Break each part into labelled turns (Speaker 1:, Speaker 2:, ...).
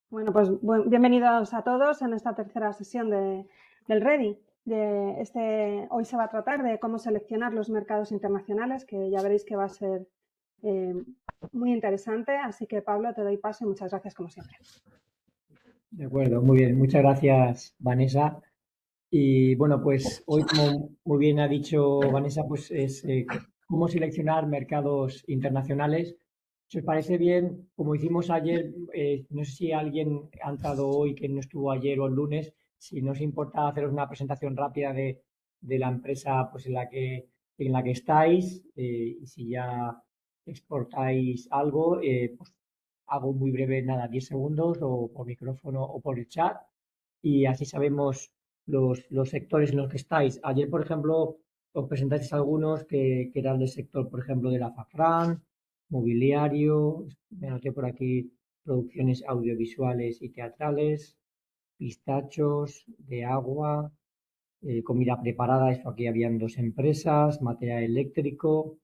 Speaker 1: Bueno, pues bienvenidos a todos en esta tercera sesión del Ready. Hoy se va a tratar de cómo seleccionar los mercados internacionales, que ya veréis que va a ser eh, muy interesante. Así que, Pablo, te doy paso y muchas gracias como siempre.
Speaker 2: De acuerdo, muy bien. Muchas gracias, Vanessa. Y bueno, pues hoy, como muy bien ha dicho Vanessa, pues es cómo seleccionar mercados internacionales. Si os parece bien, como hicimos ayer, no sé si alguien ha entrado hoy que no estuvo ayer o el lunes, si no os importa haceros una presentación rápida de la empresa pues en la que estáis, y si ya exportáis algo, pues hago muy breve, nada, 10 segundos o por micrófono o por el chat, y así sabemos los sectores en los que estáis. Ayer, por ejemplo, os presentasteis algunos que eran del sector, por ejemplo, del azafrán, mobiliario, me anoté por aquí producciones audiovisuales y teatrales, pistachos, de agua, comida preparada, esto aquí habían dos empresas, material eléctrico,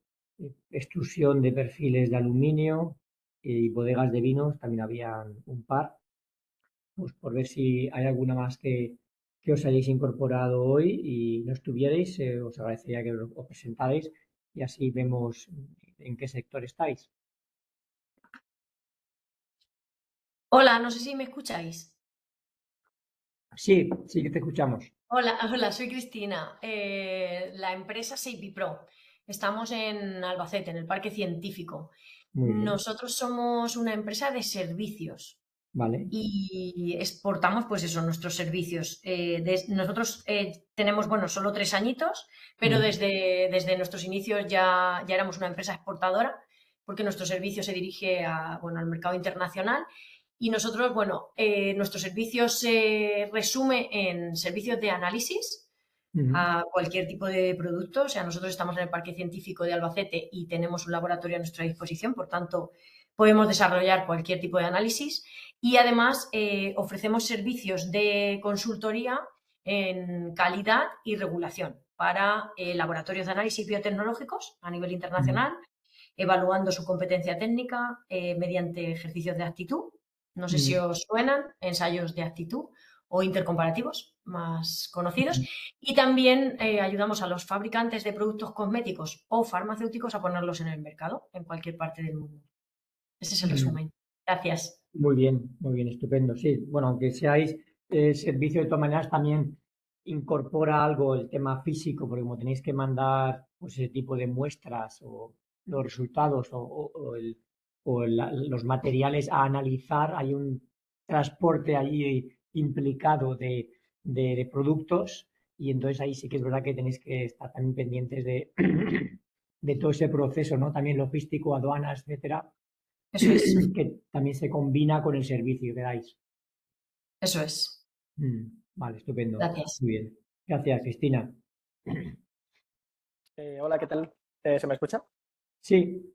Speaker 2: extrusión de perfiles de aluminio, y bodegas de vinos, también habían un par, pues por ver si hay alguna más que os hayáis incorporado hoy y no estuvierais, os agradecería que os presentarais y así vemos en qué sector estáis.
Speaker 3: Hola, no sé si me escucháis.
Speaker 2: Sí, sí que te escuchamos.
Speaker 3: Hola, hola, soy Cristina. La empresa Seipi Pro. Estamos en Albacete, en el Parque Científico.
Speaker 2: Muy bien,
Speaker 3: Nosotros somos una empresa de servicios
Speaker 2: vale.
Speaker 3: y exportamos, pues eso, nuestros servicios. Nosotros tenemos, bueno, solo 3 añitos, pero
Speaker 2: Mm,
Speaker 3: desde nuestros inicios ya éramos una empresa exportadora, porque nuestro servicio se dirige bueno, al mercado internacional. Y nosotros, bueno, nuestro servicio se resume en servicios de análisis
Speaker 2: mm,
Speaker 3: a cualquier tipo de producto. O sea, nosotros estamos en el Parque Científico de Albacete y tenemos un laboratorio a nuestra disposición, por tanto, podemos desarrollar cualquier tipo de análisis. Y además ofrecemos servicios de consultoría en calidad y regulación para laboratorios de análisis biotecnológicos a nivel
Speaker 2: mm,
Speaker 3: internacional, evaluando su competencia técnica mediante ejercicios de actitud. No sé si
Speaker 2: mm,
Speaker 3: os suenan ensayos de actitud o intercomparativos más conocidos.
Speaker 2: mm,
Speaker 3: Y también ayudamos a los fabricantes de productos cosméticos o farmacéuticos a ponerlos en el mercado en cualquier parte del mundo. Ese es el
Speaker 2: mm.
Speaker 3: resumen. Gracias.
Speaker 2: Muy bien, estupendo. Sí, bueno, aunque seáis servicio de todas maneras, también incorpora algo el tema físico, porque como tenéis que mandar pues, ese tipo de muestras o los resultados los materiales a analizar, hay un transporte allí implicado de productos, y entonces ahí sí que es verdad que tenéis que estar también pendientes de todo ese proceso, ¿no? También logístico, aduanas, etcétera,
Speaker 3: Eso es.
Speaker 2: que también se combina con el servicio que dais.
Speaker 3: Eso es.
Speaker 2: Vale, estupendo.
Speaker 3: Gracias.
Speaker 2: Muy bien. Gracias, Cristina.
Speaker 4: Hola, ¿qué tal? ¿Se me escucha?
Speaker 2: Sí,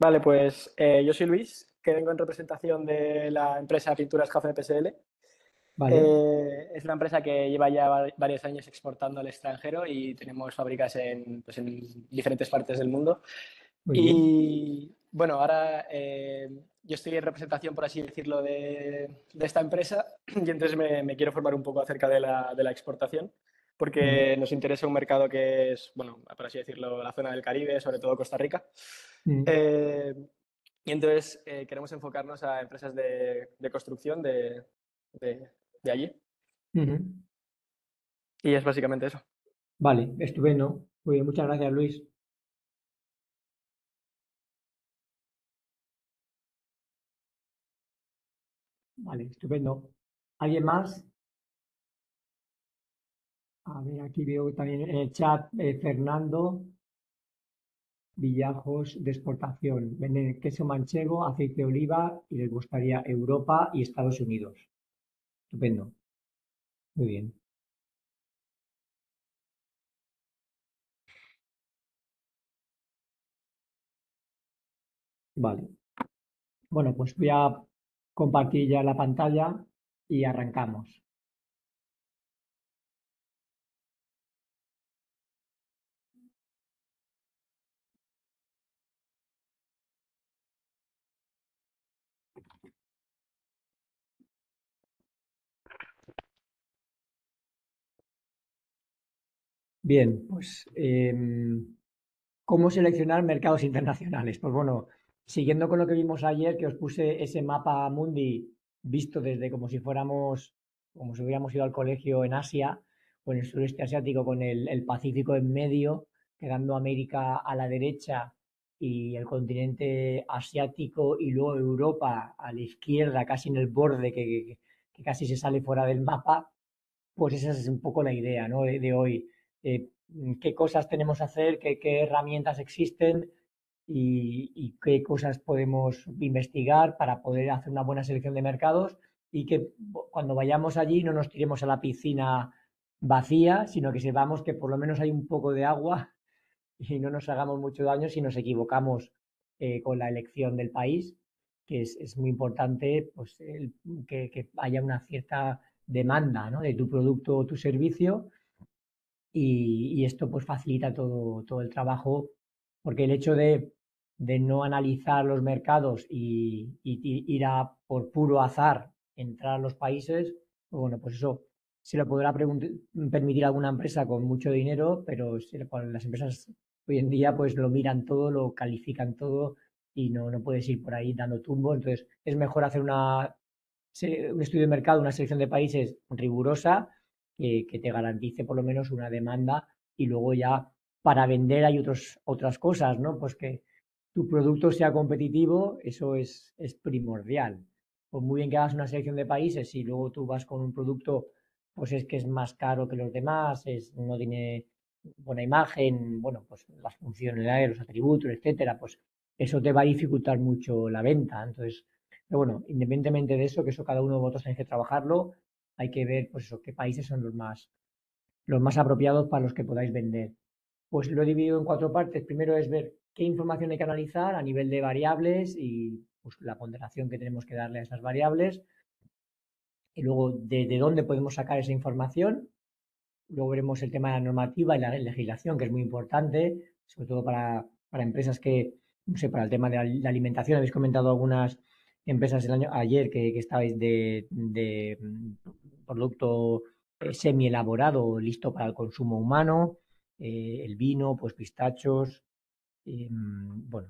Speaker 4: Vale, pues yo soy Luis, que vengo en representación de la empresa Pinturas Jafre PSL.
Speaker 2: vale.
Speaker 4: Es una empresa que lleva ya varios años exportando al extranjero y tenemos fábricas pues, en diferentes partes del mundo.
Speaker 2: Muy bien.
Speaker 4: Y bueno, ahora yo estoy en representación, por así decirlo, de esta empresa y entonces me quiero formar un poco acerca de la exportación
Speaker 2: Mm,
Speaker 4: porque nos interesa un mercado que es, bueno, por así decirlo, la zona del Caribe, sobre todo Costa Rica.
Speaker 2: mm,
Speaker 4: Eh, y entonces queremos enfocarnos a empresas de construcción de, de allí.
Speaker 2: ujú.
Speaker 4: Y es básicamente eso.
Speaker 2: Vale, estupendo. Muy bien, muchas gracias, Luis. Vale, estupendo. ¿Alguien más? A ver, aquí veo también en el chat Fernando Villajos de exportación. Venden queso manchego, aceite de oliva y les gustaría Europa y Estados Unidos. Estupendo. Muy bien. Vale. Bueno, pues voy a compartir ya la pantalla y arrancamos. Bien, pues ¿cómo seleccionar mercados internacionales? Pues bueno, siguiendo con lo que vimos ayer, que os puse ese mapa mundi visto desde como si fuéramos, como si hubiéramos ido al colegio en Asia o en el sureste asiático con el Pacífico en medio, quedando América a la derecha y el continente asiático y luego Europa a la izquierda, casi en el borde que casi se sale fuera del mapa, pues esa es un poco la idea, ¿no? de hoy. ¿Qué cosas tenemos que hacer? ¿Qué herramientas existen? Y qué cosas podemos investigar para poder hacer una buena selección de mercados y que cuando vayamos allí no nos tiremos a la piscina vacía, sino que sepamos que por lo menos hay un poco de agua y no nos hagamos mucho daño si nos equivocamos con la elección del país, que es muy importante pues, que haya una cierta demanda, ¿no? de tu producto o tu servicio y esto pues facilita todo el trabajo porque el hecho de no analizar los mercados y ir a por puro azar entrar a los países, pues bueno, pues eso se lo podrá permitir alguna empresa con mucho dinero, pero las empresas hoy en día pues lo miran todo, lo califican todo y no puedes ir por ahí dando tumbos. Entonces es mejor hacer un estudio de mercado, una selección de países rigurosa que te garantice por lo menos una demanda y luego ya para vender hay otras cosas, ¿no? Pues que tu producto sea competitivo, eso es primordial. Pues muy bien que hagas una selección de países y luego tú vas con un producto, pues es que es más caro que los demás, no tiene buena imagen, bueno, pues las funcionalidades, los atributos, etcétera, pues eso te va a dificultar mucho la venta. Entonces, pero bueno, independientemente de eso, que eso cada uno de vosotros tenéis que trabajarlo, hay que ver, pues eso, qué países son los más apropiados para los que podáis vender. Pues lo he dividido en cuatro partes. Primero es ver qué información hay que analizar a nivel de variables y pues, la ponderación que tenemos que darle a esas variables. Y luego de dónde podemos sacar esa información. Luego veremos el tema de la normativa y la legislación, que es muy importante, sobre todo para empresas que, no sé, para el tema de la alimentación. Habéis comentado algunas empresas ayer que estabais de producto semi elaborado, listo para el consumo humano, el vino, pues pistachos, bueno,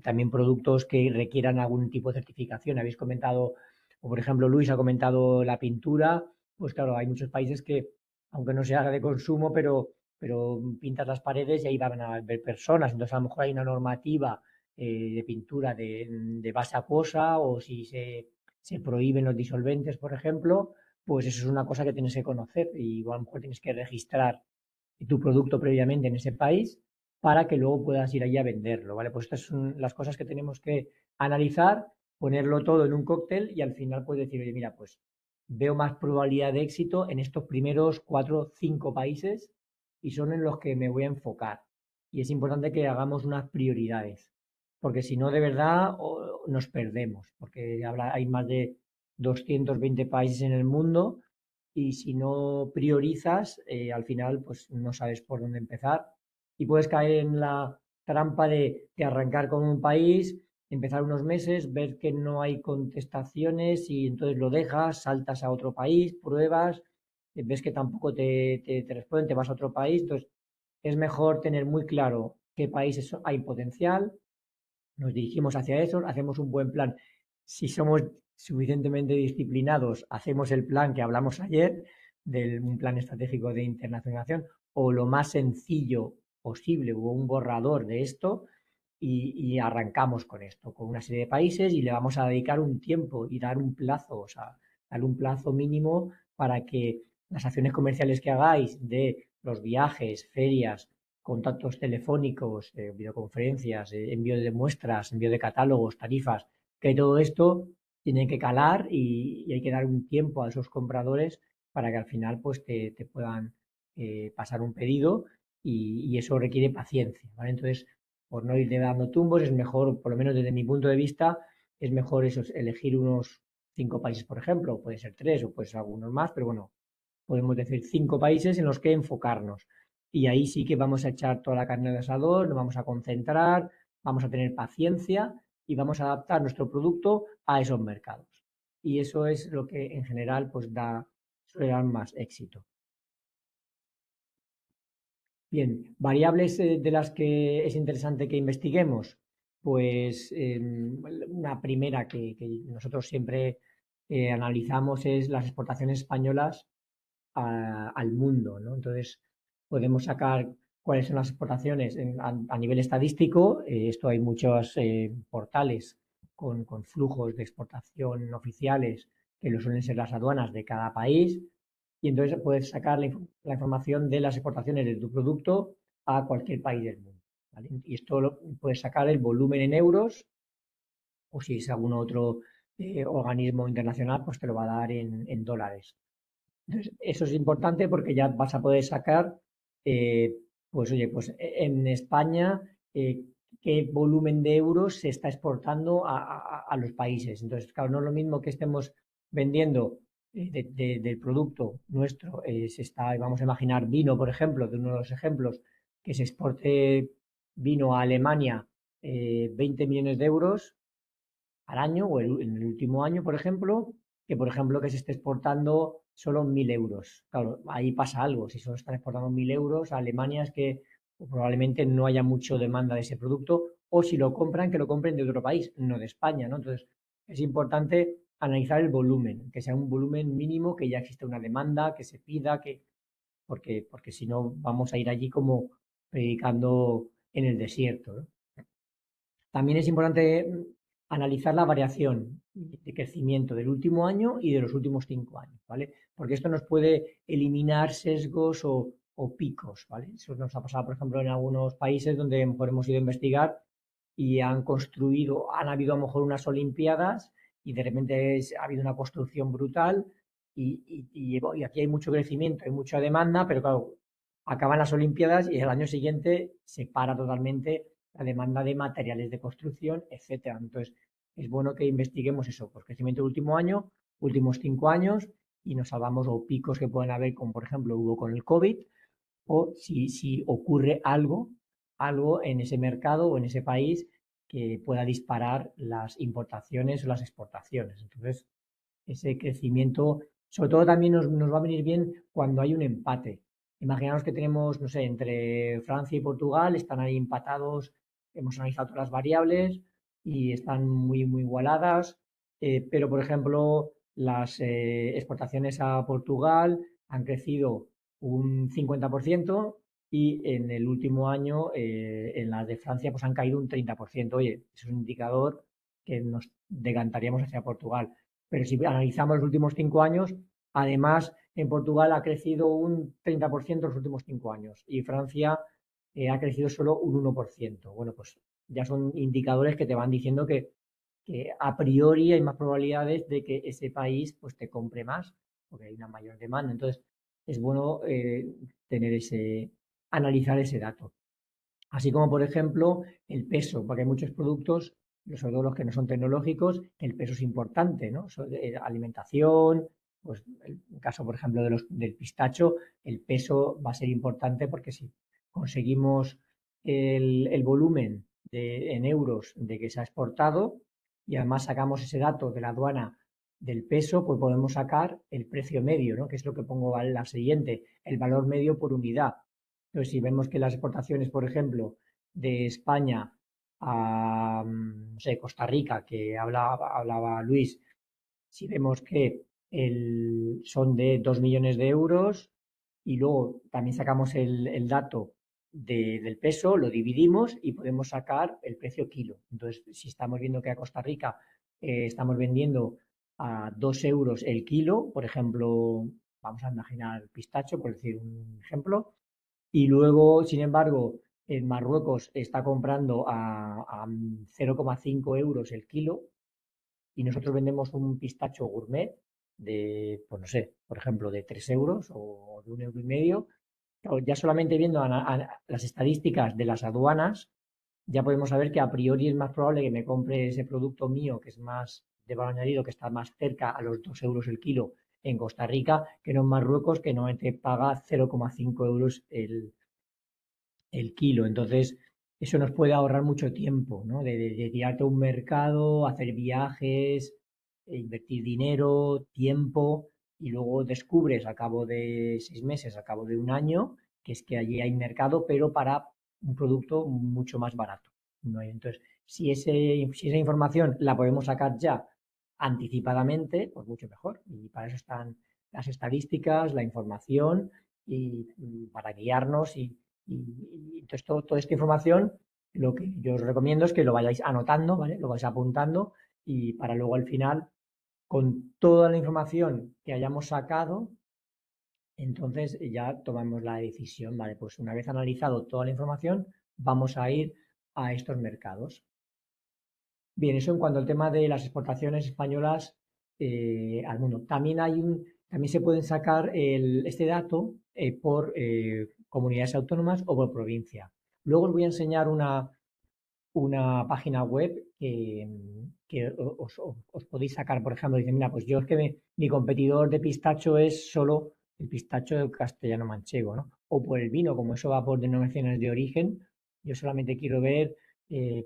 Speaker 2: también productos que requieran algún tipo de certificación. Habéis comentado, o por ejemplo, Luis ha comentado la pintura, pues claro, hay muchos países que, aunque no se haga de consumo, pero pintas las paredes y ahí van a ver personas. Entonces, a lo mejor hay una normativa de pintura de base acuosa o si se prohíben los disolventes, por ejemplo, pues eso es una cosa que tienes que conocer y a lo mejor tienes que registrar tu producto previamente en ese país para que luego puedas ir allí a venderlo, ¿vale? Pues estas son las cosas que tenemos que analizar, ponerlo todo en un cóctel y al final puedes decir, oye, mira, pues veo más probabilidad de éxito en estos primeros 4 o 5 países y son en los que me voy a enfocar. Y es importante que hagamos unas prioridades, porque si no, de verdad nos perdemos, porque hay más de 220 países en el mundo y si no priorizas, al final pues no sabes por dónde empezar y puedes caer en la trampa de arrancar con un país, empezar unos meses, ver que no hay contestaciones y entonces lo dejas, saltas a otro país, pruebas, ves que tampoco te responden, te vas a otro país. Entonces es mejor tener muy claro qué países hay potencial, nos dirigimos hacia eso, hacemos un buen plan. Si somos suficientemente disciplinados, hacemos el plan que hablamos ayer, un plan estratégico de internacionalización, o lo más sencillo posible, o un borrador de esto, y arrancamos con esto, con una serie de países, y le vamos a dedicar un tiempo y dar un plazo, o sea, dar un plazo mínimo para que las acciones comerciales que hagáis de los viajes, ferias, contactos telefónicos, videoconferencias, envío de muestras, envío de catálogos, tarifas, que todo esto tiene que calar y hay que dar un tiempo a esos compradores para que al final pues te puedan pasar un pedido y eso requiere paciencia, ¿vale? Entonces, por no ir dando tumbos, es mejor, por lo menos desde mi punto de vista, es mejor eso, elegir unos 5 países, por ejemplo, puede ser 3 o puede ser algunos más, pero bueno, podemos decir 5 países en los que enfocarnos. Y ahí sí que vamos a echar toda la carne al asador, nos vamos a concentrar, vamos a tener paciencia y vamos a adaptar nuestro producto a esos mercados. Y eso es lo que en general pues suele dar más éxito. Bien, variables de las que es interesante que investiguemos. Pues una primera que nosotros siempre analizamos es las exportaciones españolas al mundo, ¿no? Entonces, podemos sacar cuáles son las exportaciones a nivel estadístico. Esto hay muchos portales con flujos de exportación oficiales que lo suelen ser las aduanas de cada país. Y entonces puedes sacar la información de las exportaciones de tu producto a cualquier país del mundo, ¿vale? Y esto puedes sacar el volumen en euros, o si es algún otro organismo internacional, pues te lo va a dar en dólares. Entonces, eso es importante porque ya vas a poder sacar, eh, pues oye, pues en España, qué volumen de euros se está exportando a los países. Entonces, claro, no es lo mismo que estemos vendiendo del producto nuestro, vamos a imaginar vino, por ejemplo, de uno de los ejemplos, que se exporte vino a Alemania 20 millones de euros al año o en el último año, por ejemplo, que se esté exportando solo 1.000 euros. Claro, ahí pasa algo. Si solo están exportando 1.000 euros a Alemania es que probablemente no haya mucho demanda de ese producto, o si lo compran, que lo compren de otro país, no de España, ¿no? Entonces, es importante analizar el volumen, que sea un volumen mínimo, que ya existe una demanda, que se pida, porque si no vamos a ir allí como predicando en el desierto, ¿no? También es importante analizar la variación de crecimiento del último año y de los últimos 5 años, ¿vale? Porque esto nos puede eliminar sesgos o picos, ¿vale? Eso nos ha pasado, por ejemplo, en algunos países donde a lo mejor hemos ido a investigar y han habido a lo mejor unas Olimpiadas y de repente ha habido una construcción brutal y aquí hay mucho crecimiento, hay mucha demanda, pero claro, acaban las Olimpiadas y el año siguiente se para totalmente la demanda de materiales de construcción, etcétera. Entonces, es bueno que investiguemos eso, pues crecimiento del último año, últimos 5 años, y nos salvamos o picos que pueden haber, como por ejemplo hubo con el COVID, o si ocurre algo en ese mercado o en ese país que pueda disparar las importaciones o las exportaciones. Entonces, ese crecimiento, sobre todo también nos va a venir bien cuando hay un empate. Imaginaos que tenemos, no sé, entre Francia y Portugal, están ahí empatados, hemos analizado todas las variables y están muy, muy igualadas, pero por ejemplo, las exportaciones a Portugal han crecido un 50% y en el último año en las de Francia pues han caído un 30%. Oye, es un indicador que nos decantaríamos hacia Portugal. Pero si analizamos los últimos 5 años, además en Portugal ha crecido un 30% los últimos 5 años y Francia ha crecido solo un 1%. Bueno, pues ya son indicadores que te van diciendo que a priori hay más probabilidades de que ese país pues te compre más porque hay una mayor demanda. Entonces es bueno analizar ese dato. Así como, por ejemplo, el peso, porque hay muchos productos, sobre todo los que no son tecnológicos, que el peso es importante, ¿no? Alimentación, pues el caso, por ejemplo, del pistacho, el peso va a ser importante porque si conseguimos el volumen en euros de que se ha exportado y además sacamos ese dato de la aduana del peso, pues podemos sacar el precio medio, ¿no? Que es lo que pongo a la siguiente, el valor medio por unidad. Entonces, si vemos que las exportaciones, por ejemplo, de España a, no sé, Costa Rica, que hablaba Luis, si vemos que son de 2 millones de euros y luego también sacamos el dato del peso, lo dividimos y podemos sacar el precio kilo. Entonces, si estamos viendo que a Costa Rica estamos vendiendo a 2 euros el kilo, por ejemplo, vamos a imaginar pistacho, por decir un ejemplo, y luego, sin embargo, en Marruecos está comprando a 0,5 euros el kilo y nosotros vendemos un pistacho gourmet de, pues no sé, por ejemplo, de 3 euros o de 1,5 euros. Claro, ya solamente viendo las estadísticas de las aduanas, ya podemos saber que a priori es más probable que me compre ese producto mío, que es más de valor añadido, que está más cerca a los 2 euros el kilo en Costa Rica, que no en Marruecos, que normalmente paga 0,5 euros el kilo. Entonces, eso nos puede ahorrar mucho tiempo, ¿no? De tirarte a un mercado, hacer viajes, invertir dinero, tiempo, y luego descubres al cabo de 6 meses, al cabo de un año, que es que allí hay mercado, pero para un producto mucho más barato. ¿No? Entonces, si esa información la podemos sacar ya anticipadamente, pues mucho mejor. Y para eso están las estadísticas, la información y para guiarnos y entonces toda esta información lo que yo os recomiendo es que lo vayáis anotando, ¿vale? Lo vais apuntando y para luego al final, con toda la información que hayamos sacado, entonces ya tomamos la decisión, ¿vale? Pues una vez analizado toda la información, vamos a ir a estos mercados. Bien, eso en cuanto al tema de las exportaciones españolas al mundo. También se pueden sacar este dato por comunidades autónomas o por provincia. Luego os voy a enseñar una página web que os podéis sacar, por ejemplo, dicen, mira, pues yo es que mi competidor de pistacho es solo el pistacho castellano-manchego, ¿no? O por el vino, como eso va por denominaciones de origen, yo solamente quiero ver,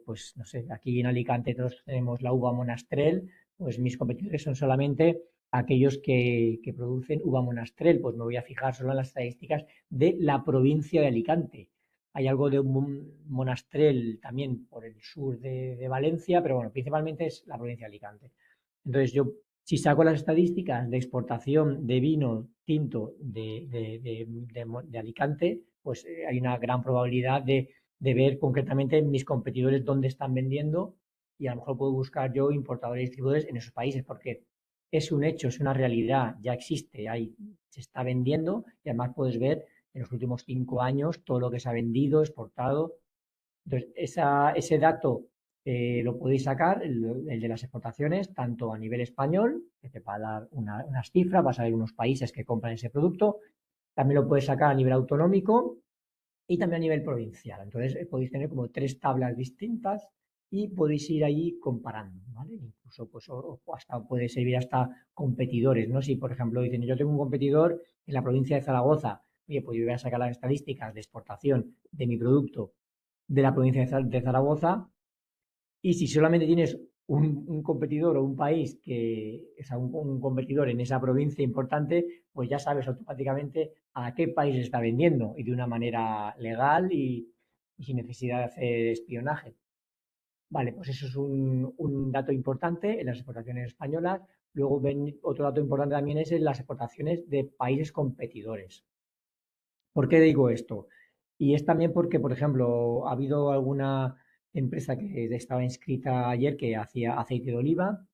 Speaker 2: pues no sé, aquí en Alicante todos tenemos la uva Monastrell, pues mis competidores son solamente aquellos que producen uva Monastrell, pues me voy a fijar solo en las estadísticas de la provincia de Alicante. Hay algo de un monastrel también por el sur de Valencia, pero bueno, principalmente es la provincia de Alicante. Entonces yo, si saco las estadísticas de exportación de vino tinto de Alicante, pues hay una gran probabilidad de ver concretamente mis competidores dónde están vendiendo y a lo mejor puedo buscar yo importadores y distribuidores en esos países porque es un hecho, es una realidad, ya existe, se está vendiendo y además puedes ver en los últimos 5 años todo lo que se ha vendido, exportado. Entonces, ese dato lo podéis sacar, el de las exportaciones, tanto a nivel español, que te va a dar unas cifras, vas a ver unos países que compran ese producto, también lo puedes sacar a nivel autonómico y también a nivel provincial. Entonces, podéis tener como 3 tablas distintas y podéis ir ahí comparando, ¿vale? Incluso, pues, o hasta puede servir hasta competidores, ¿no? Si, por ejemplo, dicen, yo tengo un competidor en la provincia de Zaragoza, oye, pues yo voy a sacar las estadísticas de exportación de mi producto de la provincia de Zaragoza y si solamente tienes un competidor o un país que es un competidor en esa provincia importante, pues ya sabes automáticamente a qué país está vendiendo y de una manera legal y sin necesidad de hacer espionaje. Vale, pues eso es un dato importante en las exportaciones españolas. Luego otro dato importante también es en las exportaciones de países competidores. ¿Por qué digo esto? Y es también porque, por ejemplo, ha habido alguna empresa que estaba inscrita ayer que hacía aceite de oliva.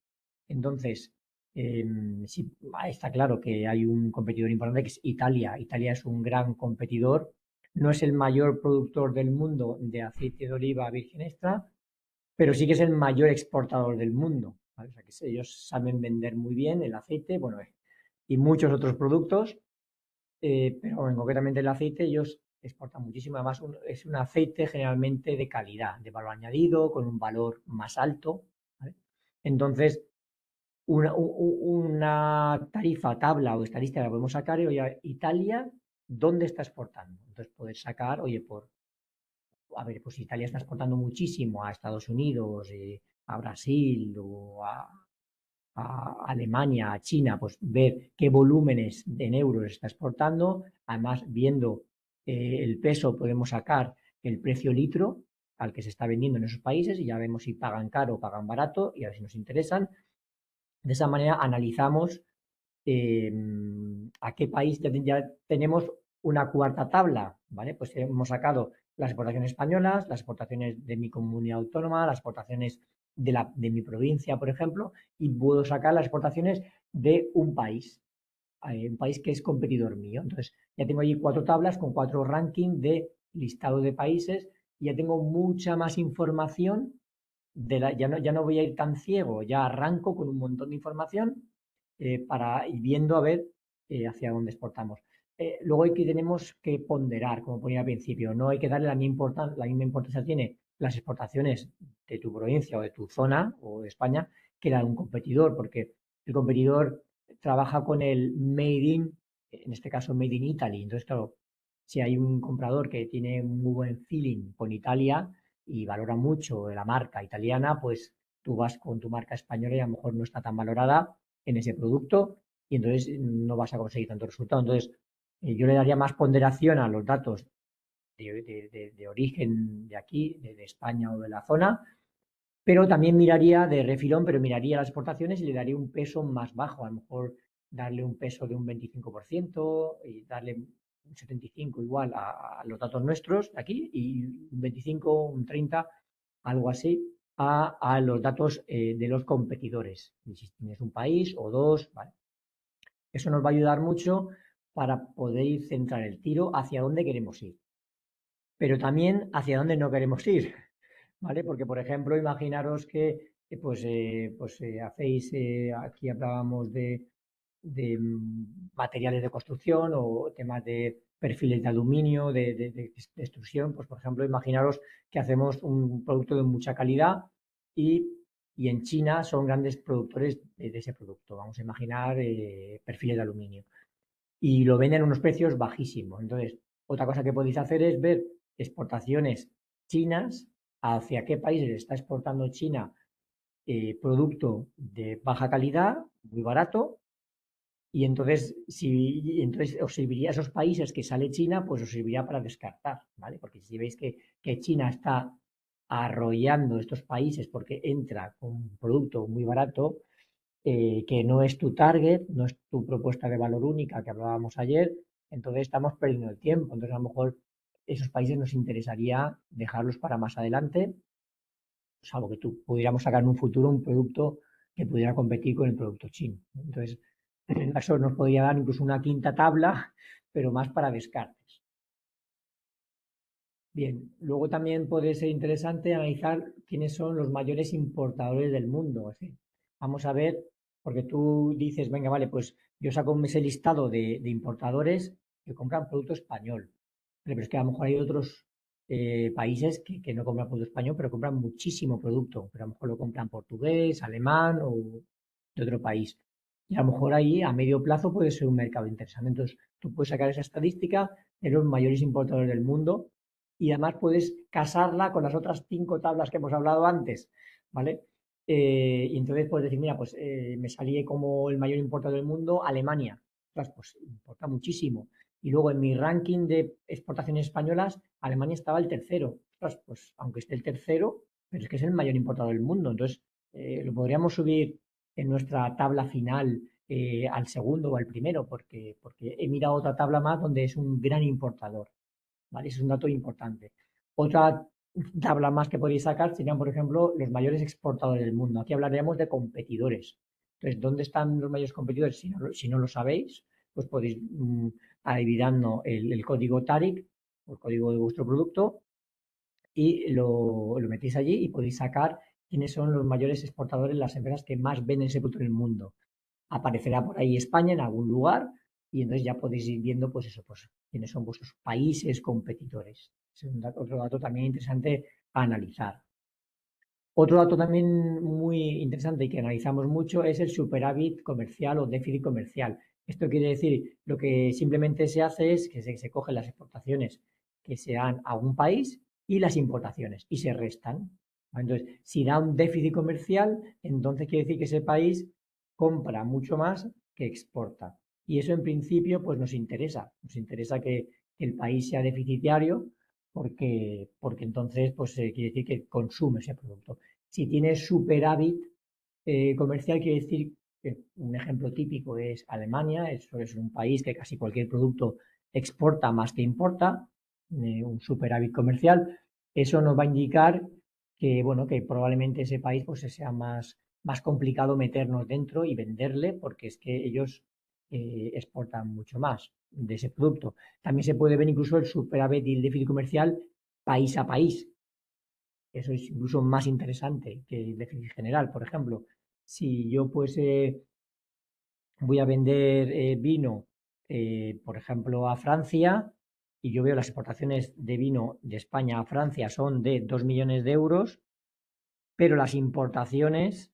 Speaker 2: Entonces, sí, está claro que hay un competidor importante que es Italia. Italia es un gran competidor. No es el mayor productor del mundo de aceite de oliva virgen extra, pero sí que es el mayor exportador del mundo. ¿Vale? O sea, que ellos saben vender muy bien el aceite, bueno, y muchos otros productos. Pero bueno, concretamente el aceite ellos exportan muchísimo. Además, es un aceite generalmente de calidad, de valor añadido, con un valor más alto. ¿Vale? Entonces, una tarifa, tabla o estadística que podemos sacar es, oye, Italia, ¿dónde está exportando? Entonces, poder sacar, oye, a ver, pues Italia está exportando muchísimo a Estados Unidos, a Brasil o a Alemania, a China, pues ver qué volúmenes en euros está exportando. Además, viendo el peso, podemos sacar el precio litro al que se está vendiendo en esos países y ya vemos si pagan caro o pagan barato y a ver si nos interesan. De esa manera analizamos eh, a qué país ya tenemos una cuarta tabla, ¿vale? Pues hemos sacado las exportaciones españolas, las exportaciones de mi comunidad autónoma, las exportaciones de mi provincia, por ejemplo, y puedo sacar las exportaciones de un país que es competidor mío. Entonces, ya tengo allí 4 tablas con 4 rankings de listado de países y ya tengo mucha más información ya no voy a ir tan ciego, ya arranco con un montón de información para ir viendo a ver hacia dónde exportamos. Luego tenemos que ponderar, como ponía al principio, no hay que darle la misma importancia tiene las exportaciones de tu provincia o de tu zona o de España que la de un competidor, porque el competidor trabaja con el made in, en este caso made in Italy. Entonces, claro, si hay un comprador que tiene muy buen feeling con Italia, y valora mucho la marca italiana, pues tú vas con tu marca española y a lo mejor no está tan valorada en ese producto y entonces no vas a conseguir tanto resultado. Entonces, yo le daría más ponderación a los datos de origen de aquí, de España o de la zona, pero también miraría de refilón, pero miraría las exportaciones y le daría un peso más bajo, a lo mejor darle un peso de un 25% y darle un 75% igual a los datos nuestros de aquí y un 25, un 30, algo así, a los datos de los competidores. Y si tienes un país o dos, ¿vale? Eso nos va a ayudar mucho para poder centrar el tiro hacia dónde queremos ir, pero también hacia dónde no queremos ir, ¿vale? Porque, por ejemplo, imaginaros que hacéis, aquí hablábamos de materiales de construcción o temas de perfiles de aluminio, de extrusión, pues por ejemplo, imaginaros que hacemos un producto de mucha calidad y, y en China son grandes productores de ese producto. Vamos a imaginar perfiles de aluminio y lo venden a unos precios bajísimos. Entonces, otra cosa que podéis hacer es ver exportaciones chinas, hacia qué países está exportando China producto de baja calidad, muy barato, y entonces, entonces os serviría a esos países que sale China, pues os serviría para descartar, ¿vale? Porque si veis que China está arrollando estos países porque entra con un producto muy barato, que no es tu target, no es tu propuesta de valor única que hablábamos ayer, entonces estamos perdiendo el tiempo. Entonces, a lo mejor esos países nos interesaría dejarlos para más adelante, salvo que tú pudiéramos sacar en un futuro un producto que pudiera competir con el producto chino. Entonces, eso nos podría dar incluso una quinta tabla, pero más para descartes. Bien, luego también puede ser interesante analizar quiénes son los mayores importadores del mundo. Es decir, vamos a ver, porque tú dices, venga, vale, pues yo saco ese listado de importadores que compran producto español. Pero es que a lo mejor hay otros países que no compran producto español, pero compran muchísimo producto. Pero a lo mejor lo compran portugués, alemán o de otro país. Y a lo mejor ahí a medio plazo puede ser un mercado interesante. Entonces, tú puedes sacar esa estadística de los mayores importadores del mundo y además puedes casarla con las otras 5 tablas que hemos hablado antes, ¿vale? Y entonces puedes decir, mira, pues me salí como el mayor importador del mundo, Alemania. Pues importa muchísimo. Y luego en mi ranking de exportaciones españolas, Alemania estaba el tercero. Pues aunque esté el tercero, pero es que es el mayor importador del mundo. Entonces, lo podríamos subir en nuestra tabla final al segundo o al primero, porque he mirado otra tabla más donde es un gran importador. ¿Vale? Ese es un dato importante. Otra tabla más que podéis sacar serían, por ejemplo, los mayores exportadores del mundo. Aquí hablaríamos de competidores. Entonces, ¿dónde están los mayores competidores? Si no lo sabéis, pues podéis adivinando el código TARIC, el código de vuestro producto, y lo metéis allí y podéis sacar quiénes son los mayores exportadores, las empresas que más venden ese producto en el mundo. Aparecerá por ahí España en algún lugar y entonces ya podéis ir viendo, pues eso, pues quiénes son vuestros países competidores. Es otro dato también interesante a analizar. Otro dato también muy interesante y que analizamos mucho es el superávit comercial o déficit comercial. Esto quiere decir, lo que simplemente se hace es que se cogen las exportaciones que se dan a un país y las importaciones y se restan. Entonces, si da un déficit comercial, entonces quiere decir que ese país compra mucho más que exporta. Y eso en principio pues nos interesa. Nos interesa que el país sea deficitario porque entonces pues quiere decir que consume ese producto. Si tiene superávit comercial, quiere decir que un ejemplo típico es Alemania, eso es un país que casi cualquier producto exporta más que importa, un superávit comercial. Eso nos va a indicar que, bueno, que probablemente ese país pues sea más complicado meternos dentro y venderle porque es que ellos exportan mucho más de ese producto. También se puede ver incluso el superávit y el déficit comercial país a país. Eso es incluso más interesante que el déficit general. Por ejemplo, si yo pues voy a vender vino, por ejemplo, a Francia, y yo veo las exportaciones de vino de España a Francia son de 2 millones de euros, pero las importaciones,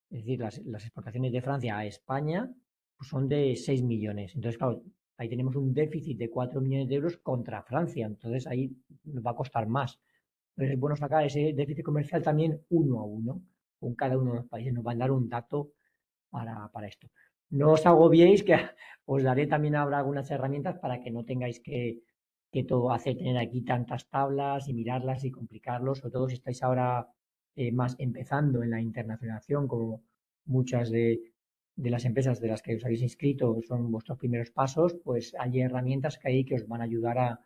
Speaker 2: es decir, las exportaciones de Francia a España, pues son de 6 millones. Entonces, claro, ahí tenemos un déficit de 4 millones de euros contra Francia. Entonces, ahí nos va a costar más. Entonces, es bueno sacar ese déficit comercial también uno a uno, con cada uno de los países. Nos van a dar un dato para esto. no os agobiéis, que os daré también ahora algunas herramientas para que no tengáis que todo hace tener aquí tantas tablas y mirarlas y complicarlos, sobre todo si estáis ahora más empezando en la internacionalización, como muchas de las empresas de las que os habéis inscrito son vuestros primeros pasos, pues hay herramientas que hay que os van a ayudar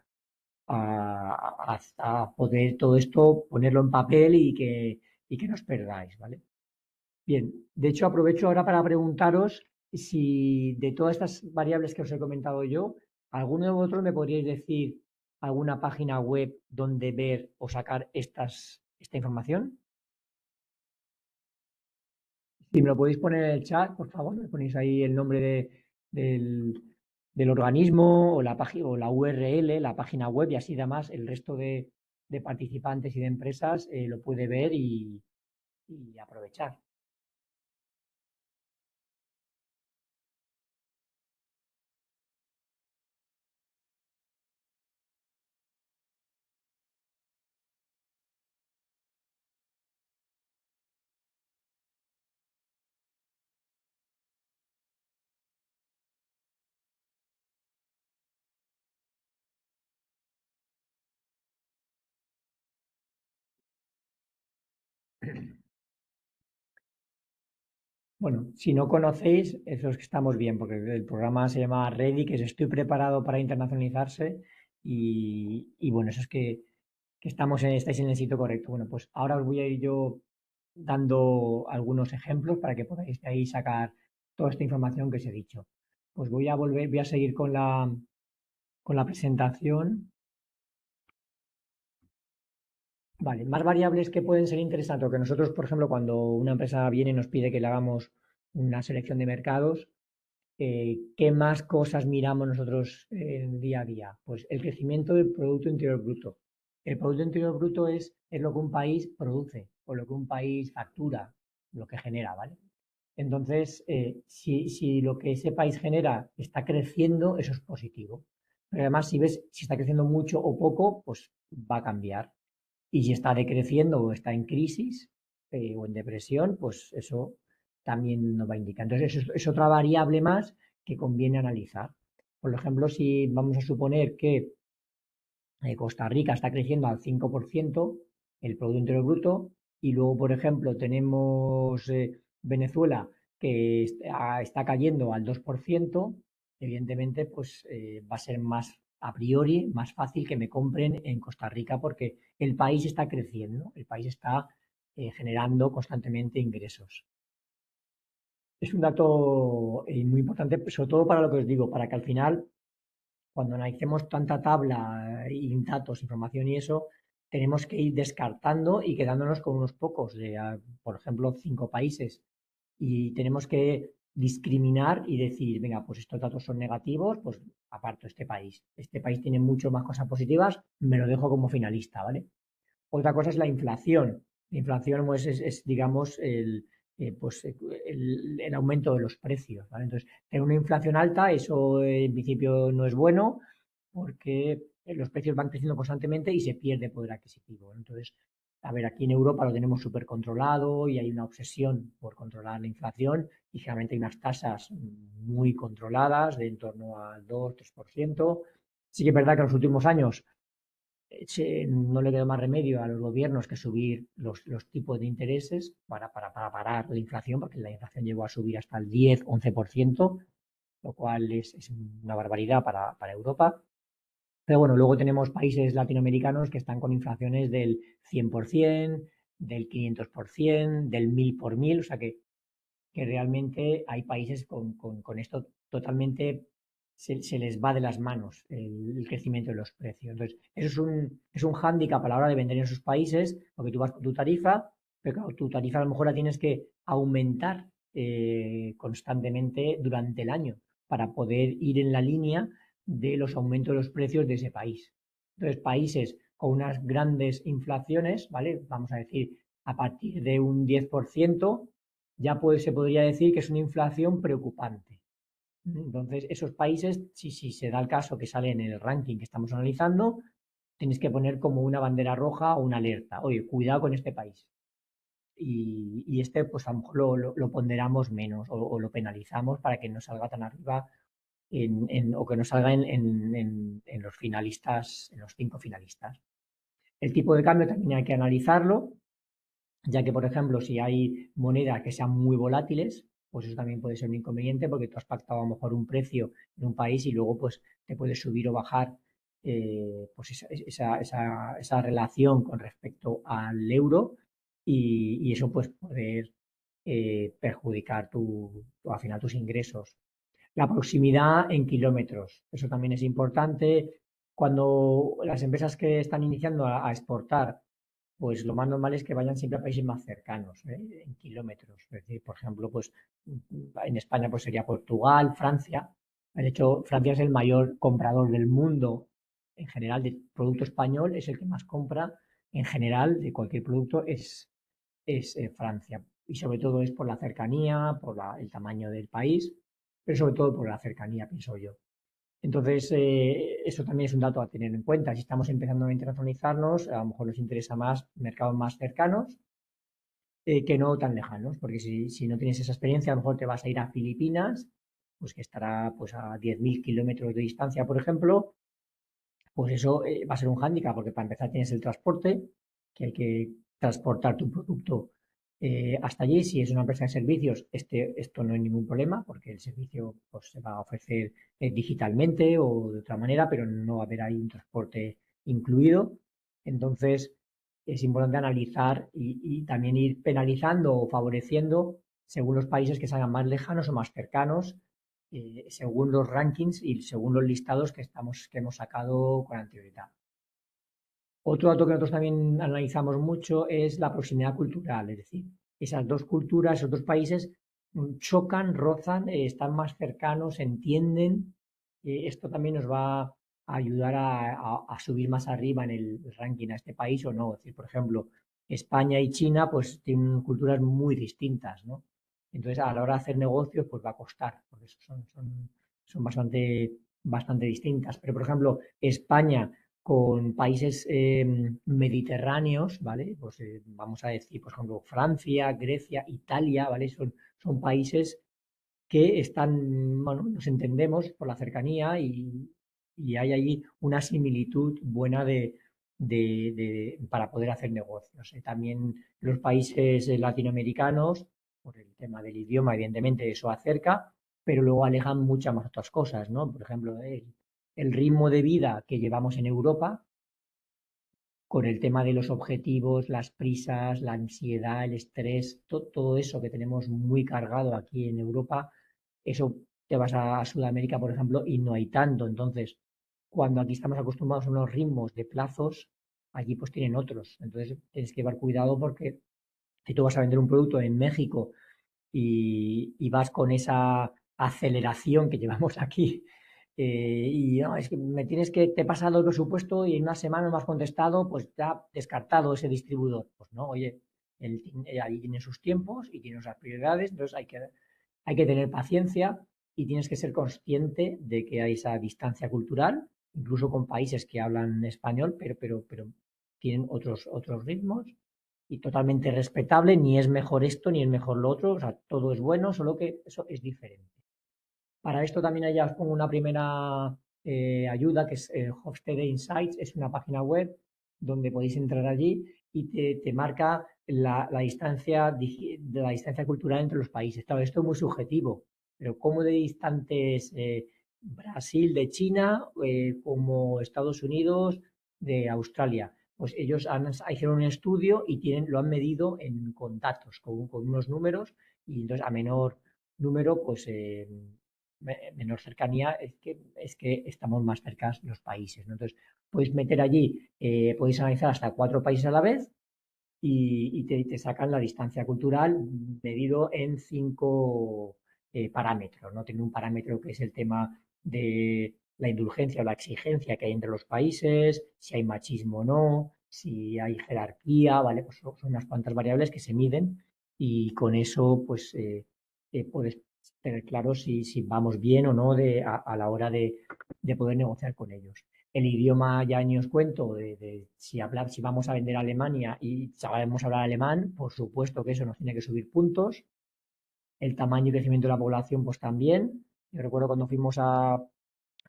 Speaker 2: a poder todo esto ponerlo en papel y que no os perdáis, ¿vale? Bien, de hecho aprovecho ahora para preguntaros si de todas estas variables que os he comentado yo, ¿alguno de vosotros me podríais decir alguna página web donde ver o sacar esta información? Si me lo podéis poner en el chat, por favor, me ponéis ahí el nombre del, del organismo o la página o la URL, la página web y así además el resto de participantes y de empresas lo puede ver y aprovechar. Bueno, si no conocéis, eso es que estamos bien, porque el programa se llama Ready, que es Estoy preparado para internacionalizarse, y bueno, eso es que estáis en el sitio correcto. Bueno, pues ahora os voy a ir yo dando algunos ejemplos para que podáis de ahí sacar toda esta información que os he dicho. Pues voy a seguir con la presentación. Vale, más variables que pueden ser interesantes, o que nosotros, por ejemplo, cuando una empresa viene y nos pide que le hagamos una selección de mercados, ¿qué más cosas miramos nosotros en el día a día? Pues el crecimiento del Producto Interior Bruto. El Producto Interior Bruto es lo que un país produce o lo que un país factura, lo que genera, ¿vale? Entonces, si lo que ese país genera está creciendo, eso es positivo. Pero además, si está creciendo mucho o poco, pues va a cambiar. Y si está decreciendo o está en crisis o en depresión, pues eso también nos va a indicar. Entonces, eso es otra variable más que conviene analizar. Por ejemplo, si vamos a suponer que Costa Rica está creciendo al 5% el Producto Interior Bruto y luego, por ejemplo, tenemos Venezuela que está cayendo al 2%, evidentemente, pues va a ser más a priori más fácil que me compren en Costa Rica porque el país está creciendo, el país está generando constantemente ingresos. Es un dato muy importante, sobre todo para lo que os digo, para que al final cuando analicemos tanta tabla y datos, información y eso, tenemos que ir descartando y quedándonos con unos pocos, por ejemplo, 5 países. Y tenemos que discriminar y decir, venga, pues estos datos son negativos, pues aparto este país. Este país tiene mucho más cosas positivas, me lo dejo como finalista, ¿vale? Otra cosa es la inflación. La inflación pues, digamos, pues, el aumento de los precios, ¿vale? Entonces, tener una inflación alta, eso en principio no es bueno porque los precios van creciendo constantemente y se pierde poder adquisitivo, ¿no? Entonces, a ver, aquí en Europa lo tenemos súper controlado y hay una obsesión por controlar la inflación y generalmente hay unas tasas muy controladas de en torno al 2-3%. Sí que es verdad que en los últimos años no le quedó más remedio a los gobiernos que subir los tipos de intereses para parar la inflación, porque la inflación llegó a subir hasta el 10-11%, lo cual es una barbaridad para Europa. Pero bueno, luego tenemos países latinoamericanos que están con inflaciones del 100%, del 500%, del 1000 por mil, o sea que realmente hay países con esto totalmente se les va de las manos el crecimiento de los precios. Entonces, eso es un hándicap a la hora de vender en esos países, porque tú vas con tu tarifa, pero claro, tu tarifa a lo mejor la tienes que aumentar constantemente durante el año para poder ir en la línea de los aumentos de los precios de ese país. Entonces, países con unas grandes inflaciones, ¿vale? Vamos a decir, a partir de un 10%, ya se podría decir que es una inflación preocupante. Entonces, esos países, si se da el caso que sale en el ranking que estamos analizando, tienes que poner como una bandera roja o una alerta. Oye, cuidado con este país. y este pues a lo mejor lo ponderamos menos o lo penalizamos para que no salga tan arriba o que no salga en los finalistas, en los 5 finalistas. El tipo de cambio también hay que analizarlo, ya que, por ejemplo, si hay monedas que sean muy volátiles, pues eso también puede ser un inconveniente porque tú has pactado a lo mejor un precio en un país y luego pues te puede subir o bajar pues esa relación con respecto al euro y eso pues poder perjudicar al final tus ingresos. La proximidad en kilómetros, eso también es importante. Cuando las empresas que están iniciando a exportar, pues lo más normal es que vayan siempre a países más cercanos, en kilómetros. Es decir, por ejemplo, pues en España pues sería Portugal, Francia. De hecho, Francia es el mayor comprador del mundo en general de producto español, es el que más compra en general de cualquier producto, es Francia. Y sobre todo es por la cercanía, por el tamaño del país, pero sobre todo por la cercanía, pienso yo. Entonces, eso también es un dato a tener en cuenta. Si estamos empezando a internacionalizarnos, a lo mejor nos interesa más mercados más cercanos que no tan lejanos, porque si no tienes esa experiencia, a lo mejor te vas a ir a Filipinas, pues que estará pues a 10.000 kilómetros de distancia, por ejemplo, pues eso va a ser un hándicap, porque para empezar tienes el transporte, que hay que transportar tu producto hasta allí. Si es una empresa de servicios, esto no hay ningún problema, porque el servicio pues, se va a ofrecer digitalmente o de otra manera, pero no va a haber ahí un transporte incluido. Entonces, es importante analizar y también ir penalizando o favoreciendo según los países que salgan más lejanos o más cercanos según los rankings y según los listados que hemos sacado con anterioridad. Otro dato que nosotros también analizamos mucho es la proximidad cultural, es decir, esas dos culturas, esos dos países chocan, rozan, están más cercanos, se entienden. Esto también nos va a ayudar a subir más arriba en el ranking a este país o no. Es decir, por ejemplo, España y China pues tienen culturas muy distintas, ¿no? Entonces, a la hora de hacer negocios, pues va a costar, porque son bastante distintas. Pero, por ejemplo, España con países mediterráneos, ¿vale? Pues vamos a decir, por ejemplo, Francia, Grecia, Italia, ¿vale? Son países que están, bueno, nos entendemos por la cercanía y hay allí una similitud buena para poder hacer negocios. También los países latinoamericanos, por el tema del idioma, evidentemente eso acerca, pero luego alejan muchas más otras cosas, ¿no? Por ejemplo, el ritmo de vida que llevamos en Europa con el tema de los objetivos, las prisas, la ansiedad, el estrés, todo eso que tenemos muy cargado aquí en Europa, eso te vas a Sudamérica, por ejemplo, y no hay tanto. Entonces, cuando aquí estamos acostumbrados a unos ritmos de plazos, allí pues tienen otros. Entonces, tienes que llevar cuidado porque si tú vas a vender un producto en México y vas con esa aceleración que llevamos aquí. Y no, es que te he pasado el presupuesto y en una semana no me has contestado, pues ya descartado ese distribuidor. Pues no, oye, ahí tiene sus tiempos y tiene esas prioridades, entonces hay que tener paciencia y tienes que ser consciente de que hay esa distancia cultural, incluso con países que hablan español, pero tienen otros ritmos y totalmente respetable, ni es mejor esto ni es mejor lo otro, o sea, todo es bueno, solo que eso es diferente. Para esto también ya os pongo una primera ayuda, que es Hofstede Insights, es una página web donde podéis entrar allí y te marca la distancia cultural entre los países. Claro, esto es muy subjetivo, pero ¿cómo de distantes Brasil de China, como Estados Unidos de Australia? Pues ellos hicieron un estudio y lo han medido con datos, con unos números, y entonces a menor número, pues menor cercanía, es que estamos más cerca de los países, ¿no? Entonces, podéis meter allí, podéis analizar hasta 4 países a la vez y te sacan la distancia cultural medido en 5 parámetros, ¿no? Tiene un parámetro que es el tema de la indulgencia o la exigencia que hay entre los países, si hay machismo o no, si hay jerarquía, ¿vale? Pues son unas cuantas variables que se miden y con eso, pues, puedes tener claro si vamos bien o no a la hora de poder negociar con ellos. el idioma ya ni os cuento, si vamos a vender a Alemania y sabemos hablar alemán, por supuesto que eso nos tiene que subir puntos. El tamaño y crecimiento de la población, pues también. Yo recuerdo cuando fuimos a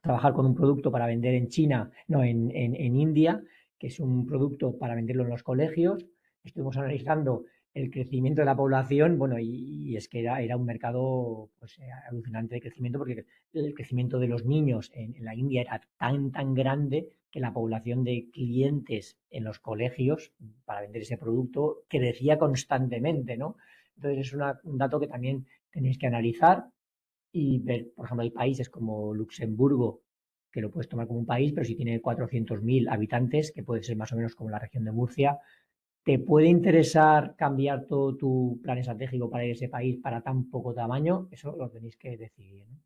Speaker 2: trabajar con un producto para vender en China, no, en India, que es un producto para venderlo en los colegios. Estuvimos analizando el crecimiento de la población, bueno, y es que era un mercado pues, alucinante de crecimiento, porque el crecimiento de los niños en la India era tan grande que la población de clientes en los colegios para vender ese producto crecía constantemente, ¿no? Entonces es un dato que también tenéis que analizar y ver, por ejemplo, hay países como Luxemburgo, que lo puedes tomar como un país, pero si tiene 400.000 habitantes, que puede ser más o menos como la región de Murcia, ¿te puede interesar cambiar todo tu plan estratégico para ir a ese país para tan poco tamaño? Eso lo tenéis que decidir, ¿no?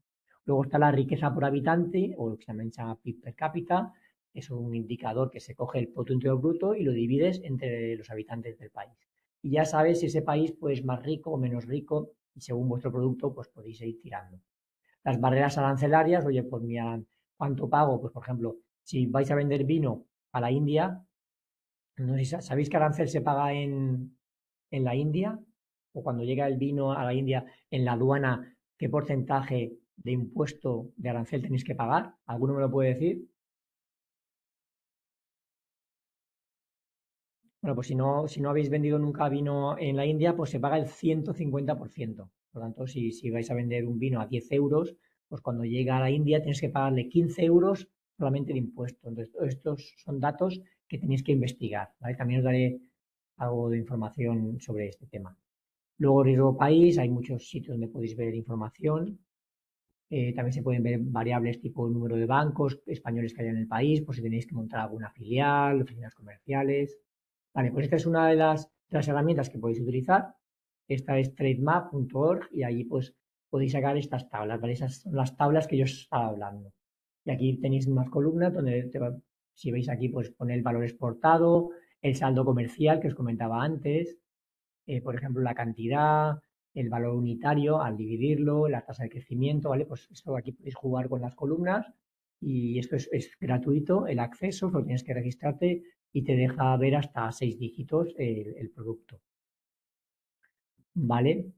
Speaker 2: Luego está la riqueza por habitante, o lo que también se llama PIB per cápita. Es un indicador que se coge el Producto Interior Bruto y lo divides entre los habitantes del país. Y ya sabes si ese país pues, es más rico o menos rico, y según vuestro producto, pues podéis ir tirando. Las barreras arancelarias, oye, pues mira, ¿cuánto pago? Pues por ejemplo, si vais a vender vino a la India, no sé si sabéis que arancel se paga en la India, o cuando llega el vino a la India en la aduana, ¿qué porcentaje de impuesto de arancel tenéis que pagar? ¿Alguno me lo puede decir? Bueno, pues si no habéis vendido nunca vino en la India, pues se paga el 150%. Por lo tanto, si vais a vender un vino a 10 euros, pues cuando llega a la India tienes que pagarle 15 euros solamente de impuesto. Entonces, estos son datos que tenéis que investigar, ¿vale? También os daré algo de información sobre este tema. Luego, riesgo país, hay muchos sitios donde podéis ver información. También se pueden ver variables tipo número de bancos españoles que hay en el país, por si tenéis que montar alguna filial, oficinas comerciales. Vale, pues esta es una de las herramientas que podéis utilizar. Esta es trademap.org y allí pues podéis sacar estas tablas, ¿vale? Esas son las tablas que yo os estaba hablando. Y aquí tenéis más columnas donde si veis aquí pues pone el valor exportado, el saldo comercial que os comentaba antes, por ejemplo, la cantidad, el valor unitario al dividirlo, la tasa de crecimiento, ¿vale? Pues esto aquí podéis jugar con las columnas y esto es gratuito, el acceso, solo tienes que registrarte y te deja ver hasta 6 dígitos el producto, ¿vale?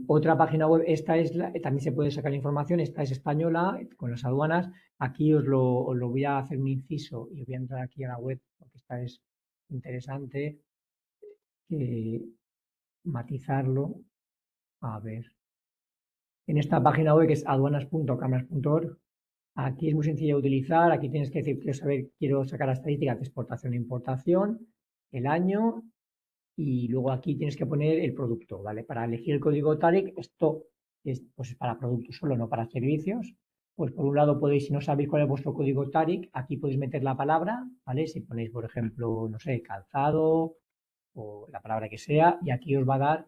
Speaker 2: Otra página web, esta es también se puede sacar información, esta es española, con las aduanas. Aquí os lo voy a hacer un inciso y voy a entrar aquí a la web porque esta es interesante. Matizarlo. A ver. En esta página web que es aduanas.cámaras.org, aquí es muy sencillo de utilizar. Aquí tienes que decir, quiero sacar la estadística de exportación e importación, el año y luego aquí tienes que poner el producto, ¿vale? Para elegir el código TARIC, esto es pues, para productos solo, no para servicios. Pues por un lado podéis, si no sabéis cuál es vuestro código TARIC, aquí podéis meter la palabra, ¿vale? Si ponéis, por ejemplo, no sé, calzado o la palabra que sea, y aquí os va a dar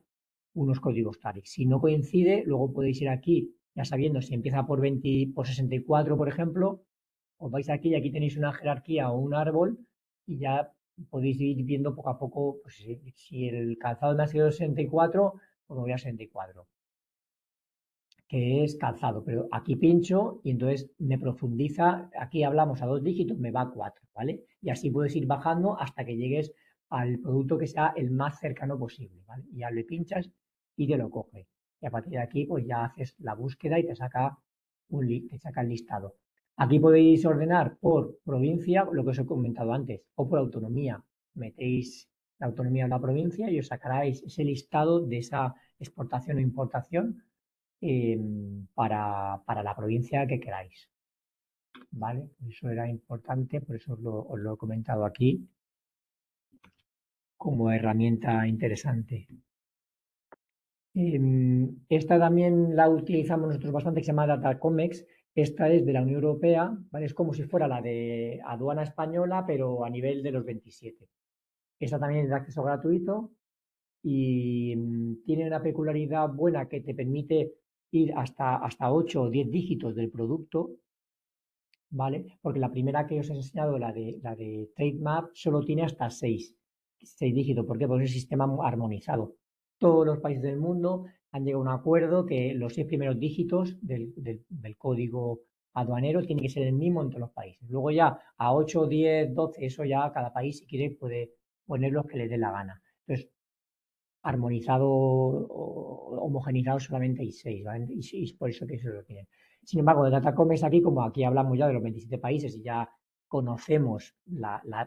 Speaker 2: unos códigos TARIC. Si no coincide, luego podéis ir aquí, ya sabiendo si empieza por 20, por 64, por ejemplo, os vais aquí y aquí tenéis una jerarquía o un árbol y ya podéis ir viendo poco a poco, pues si el calzado me ha sido 64, pues me voy a 64, que es calzado, pero aquí pincho y entonces me profundiza, aquí hablamos a 2 dígitos, me va a 4, ¿vale? Y así puedes ir bajando hasta que llegues al producto que sea el más cercano posible, ¿vale? Y ya le pinchas y te lo coge. Y a partir de aquí, pues ya haces la búsqueda y te saca el listado. Aquí podéis ordenar por provincia, lo que os he comentado antes, o por autonomía. Metéis la autonomía de la provincia y os sacaráis ese listado de esa exportación o importación para la provincia que queráis. ¿Vale? Eso era importante, por eso os lo he comentado aquí como herramienta interesante. Esta también la utilizamos nosotros bastante, que se llama Datacomex. Esta es de la Unión Europea, ¿vale? Es como si fuera la de aduana española, pero a nivel de los 27. Esta también es de acceso gratuito y tiene una peculiaridad buena que te permite ir hasta 8 o 10 dígitos del producto, ¿vale? Porque la primera que os he enseñado, la de Trademap, solo tiene hasta 6 dígitos. ¿Por qué? Porque es un sistema armonizado. Todos los países del mundo han llegado a un acuerdo que los 6 primeros dígitos del código aduanero tiene que ser el mismo en todos los países. Luego ya a 8, 10, 12, eso ya cada país si quiere puede poner los que le dé la gana. Entonces, armonizado o homogenizado solamente hay 6, ¿vale? Y es por eso que eso lo tienen. Sin embargo, de Datacomex aquí, como aquí hablamos ya de los 27 países y ya conocemos,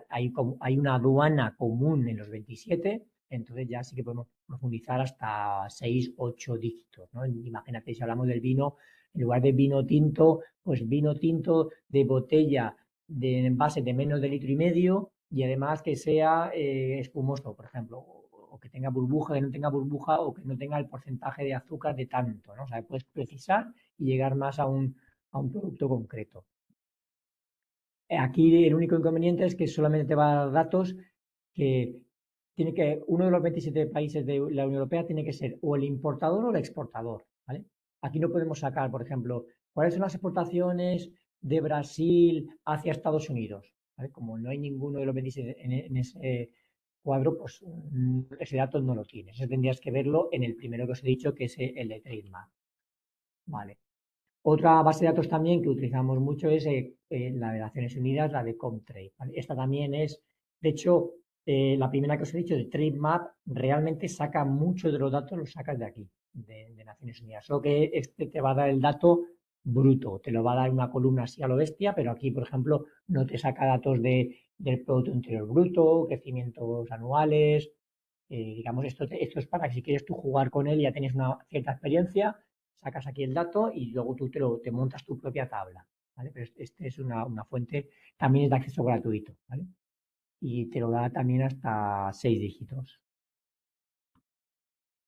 Speaker 2: hay una aduana común en los 27, entonces ya sí que podemos profundizar hasta 6, 8 dígitos, ¿no? Imagínate, si hablamos del vino, en lugar de vino tinto, pues vino tinto de botella de envase de menos de litro y medio y además que sea espumoso, por ejemplo, o que tenga burbuja, que no tenga burbuja o que no tenga el porcentaje de azúcar de tanto, ¿no? O sea, puedes precisar y llegar más a un producto concreto. Aquí el único inconveniente es que solamente te va a dar datos que uno de los 27 países de la Unión Europea tiene que ser o el importador o el exportador, ¿vale? Aquí no podemos sacar, por ejemplo, cuáles son las exportaciones de Brasil hacia Estados Unidos, ¿vale? Como no hay ninguno de los 27 en ese cuadro, pues ese dato no lo tienes. Eso tendrías que verlo en el primero que os he dicho, que es el de Trademark, ¿vale? Otra base de datos también que utilizamos mucho es la de Naciones Unidas, la de Comtrade, ¿vale? Esta también es, de hecho, la primera que os he dicho de TradeMap realmente saca mucho de los datos, los sacas de aquí, de Naciones Unidas. Solo que este te va a dar el dato bruto, te lo va a dar una columna así a lo bestia, pero aquí, por ejemplo, no te saca datos del Producto Interior Bruto, crecimientos anuales. Digamos, esto es para que si quieres tú jugar con él, ya tienes una cierta experiencia, sacas aquí el dato y luego tú te montas tu propia tabla, ¿vale? Pero este es una fuente, también es de acceso gratuito, ¿vale? Y te lo da también hasta 6 dígitos.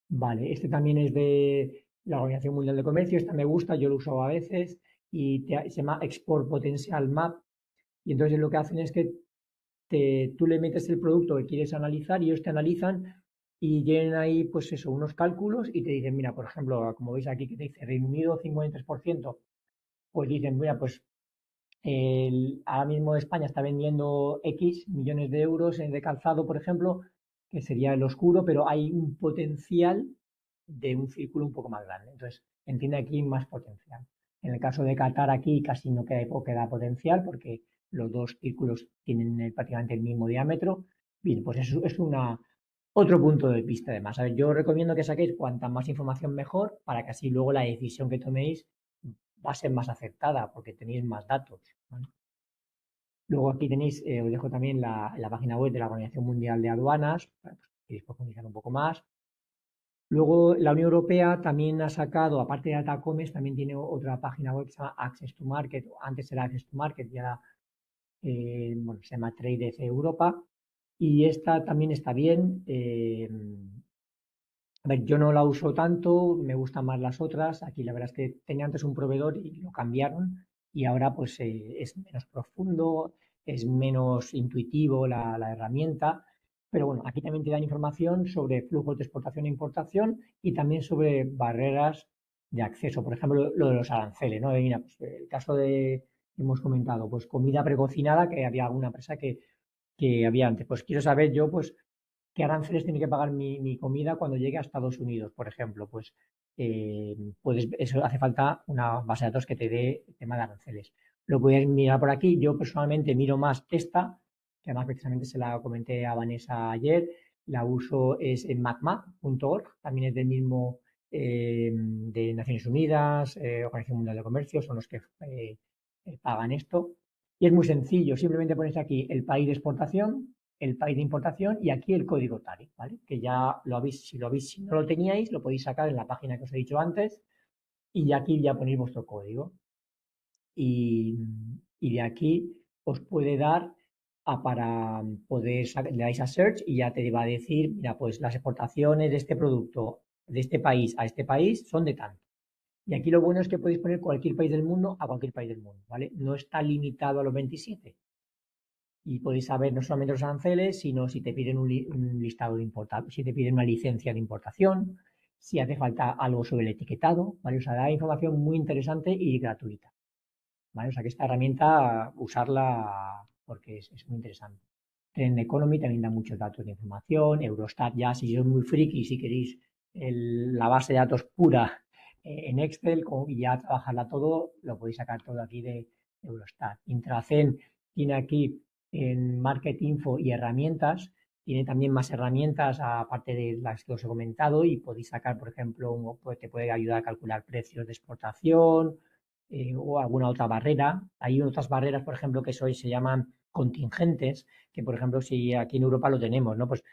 Speaker 2: Vale, este también es de la Organización Mundial de Comercio, esta me gusta, yo lo uso a veces y se llama Export Potential Map y entonces lo que hacen es que tú le metes el producto que quieres analizar y ellos te analizan y tienen ahí, pues eso, unos cálculos y te dicen, mira, por ejemplo, como veis aquí que te dice Reino Unido 53%, pues dicen, mira, pues ahora mismo España está vendiendo X millones de euros de calzado, por ejemplo, que sería el oscuro, pero hay un potencial de un círculo un poco más grande. Entonces, entiende aquí más potencial. En el caso de Qatar aquí casi no queda potencial porque los dos círculos tienen prácticamente el mismo diámetro. Bien, pues eso es otro punto de vista además. A ver, yo recomiendo que saquéis cuanta más información mejor para que así luego la decisión que toméis va a ser más acertada porque tenéis más datos, ¿vale? Luego aquí tenéis, os dejo también la página web de la Organización Mundial de Aduanas, para que queréis profundizar un poco más. Luego la Unión Europea también ha sacado, aparte de Datacomes, también tiene otra página web que se llama Access to Market, antes era Access to Market y ahora bueno, se llama Trade Europa. Y esta también está bien. A ver, yo no la uso tanto, me gustan más las otras. Aquí la verdad es que tenía antes un proveedor y lo cambiaron y ahora pues es menos profundo, es menos intuitivo la herramienta. Pero bueno, aquí también te dan información sobre flujos de exportación e importación y también sobre barreras de acceso. Por ejemplo, lo de los aranceles, ¿no? Mira, pues, el caso hemos comentado, pues comida precocinada, que había alguna empresa que había antes. Pues quiero saber yo, pues, qué aranceles tiene que pagar mi comida cuando llegue a Estados Unidos, por ejemplo. Pues eso hace falta una base de datos que te dé el tema de aranceles. Lo puedes mirar por aquí. Yo personalmente miro más esta, que además precisamente se la comenté a Vanessa ayer. La uso es en macmap.org, también es del mismo de Naciones Unidas, Organización Mundial de Comercio, son los que pagan esto. Y es muy sencillo, simplemente pones aquí el país de exportación, el país de importación y aquí el código TARI, ¿vale? Que ya si no lo teníais, lo podéis sacar en la página que os he dicho antes y aquí ya ponéis vuestro código. Y de aquí os puede dar para poder, le dais a search y ya te va a decir, mira, pues las exportaciones de este producto de este país a este país son de tanto. Y aquí lo bueno es que podéis poner cualquier país del mundo a cualquier país del mundo, ¿vale? No está limitado a los 27 y podéis saber no solamente los aranceles, sino si te piden un listado de importación, si te piden una licencia de importación, si hace falta algo sobre el etiquetado, ¿vale? O sea, da información muy interesante y gratuita, ¿vale? O sea, que esta herramienta, usarla porque es muy interesante. Trend Economy también da muchos datos de información, Eurostat ya, si sois muy friki, si queréis la base de datos pura, en Excel y ya trabajarla todo, lo podéis sacar todo aquí de Eurostat. Intracen tiene aquí en Market Info y herramientas, tiene también más herramientas aparte de las que os he comentado y podéis sacar, por ejemplo, pues te puede ayudar a calcular precios de exportación o alguna otra barrera. Hay otras barreras, por ejemplo, que se llaman contingentes, que por ejemplo, si aquí en Europa lo tenemos, ¿no? Pues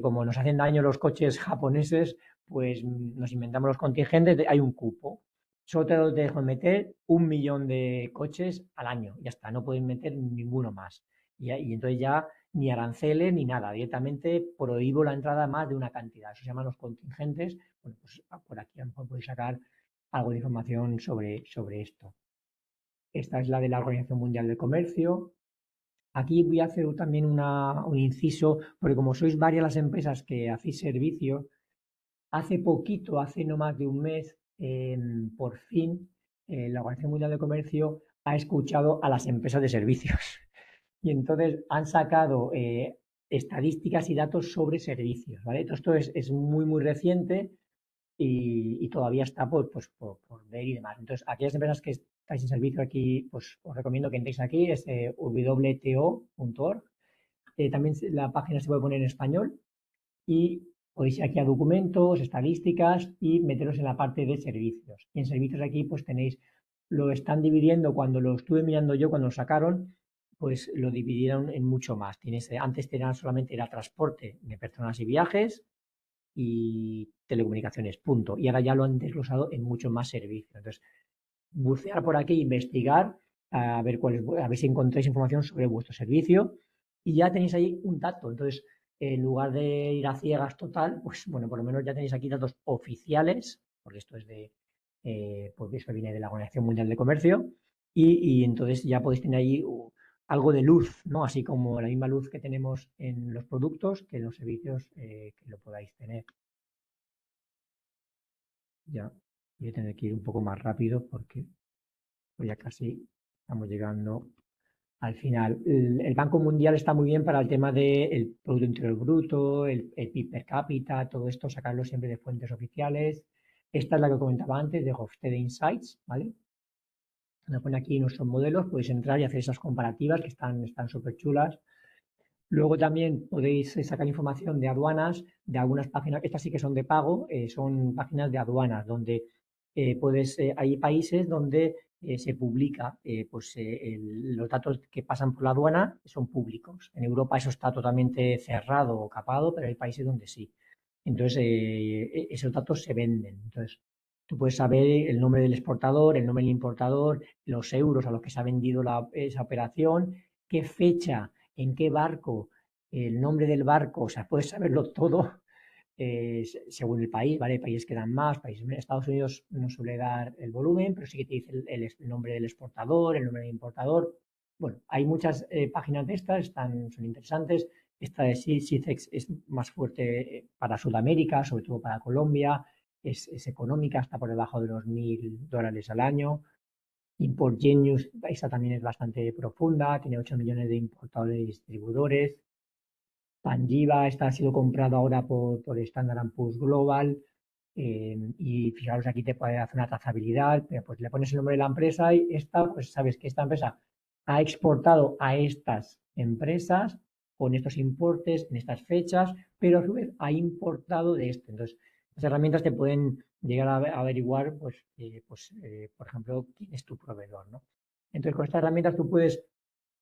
Speaker 2: como nos hacen daño los coches japoneses, pues nos inventamos los contingentes, hay un cupo. Solo te dejo meter 1 millón de coches al año, ya está, no puedes meter ninguno más. Y entonces ya ni aranceles ni nada, directamente prohíbo la entrada a más de una cantidad. Eso se llaman los contingentes. Bueno, pues por aquí a lo mejor podéis sacar algo de información sobre esto. Esta es la de la Organización Mundial del Comercio. Aquí voy a hacer también un inciso, porque como sois varias las empresas que hacéis servicios, hace poquito, hace no más de un mes, por fin, la Organización Mundial del Comercio ha escuchado a las empresas de servicios y entonces han sacado estadísticas y datos sobre servicios, ¿vale? Todo esto es muy, muy reciente y todavía está por ver y demás. Entonces, aquellas empresas que estáis en servicio aquí, pues os recomiendo que entréis aquí, es wto.org. También la página se puede poner en español y podéis ir aquí a documentos, estadísticas y meteros en la parte de servicios. Y en servicios aquí pues tenéis, lo están dividiendo, cuando lo estuve mirando yo, cuando lo sacaron, pues lo dividieron en mucho más. Antes era transporte de personas y viajes y telecomunicaciones, punto. Y ahora ya lo han desglosado en muchos más servicios. Entonces, bucear por aquí, investigar, a ver si encontráis información sobre vuestro servicio y ya tenéis ahí un dato. Entonces, en lugar de ir a ciegas total, pues bueno, por lo menos ya tenéis aquí datos oficiales, porque esto es porque eso viene de la Organización Mundial de Comercio, y entonces ya podéis tener ahí algo de luz, ¿no? Así como la misma luz que tenemos en los productos, que en los servicios que lo podáis tener. Ya, voy a tener que ir un poco más rápido porque pues ya casi estamos llegando al final. El Banco Mundial está muy bien para el tema del Producto Interior Bruto, el PIB per cápita, todo esto, sacarlo siempre de fuentes oficiales. Esta es la que comentaba antes de Hofstede Insights, ¿vale? Nos pone aquí nuestros modelos, podéis entrar y hacer esas comparativas que están súper chulas. Luego también podéis sacar información de aduanas, de algunas páginas, estas sí que son de pago, son páginas de aduanas donde hay países donde se publica los datos que pasan por la aduana son públicos. En Europa eso está totalmente cerrado o capado, pero hay países donde sí. Entonces, esos datos se venden. Entonces, tú puedes saber el nombre del exportador, el nombre del importador, los euros a los que se ha vendido esa operación, qué fecha, en qué barco, el nombre del barco, o sea, puedes saberlo todo según el país, ¿vale? Hay países que dan más, países, Estados Unidos no suele dar el volumen, pero sí que te dice el nombre del exportador, el nombre del importador. Bueno, hay muchas páginas de estas, son interesantes. Esta de CICEX es más fuerte para Sudamérica, sobre todo para Colombia, es económica, está por debajo de los $1.000 al año. Import Genius, esta también es bastante profunda, tiene 8 millones de importadores y distribuidores. Panjiva, esta ha sido comprado ahora por Standard & Poor's Global y fijaros aquí te puede hacer una trazabilidad, pero pues le pones el nombre de la empresa y esta, pues sabes que esta empresa ha exportado a estas empresas con estos importes en estas fechas, pero a su vez ha importado de este. Entonces, las herramientas te pueden llegar a averiguar, por ejemplo, quién es tu proveedor, ¿no? Entonces, con estas herramientas tú puedes,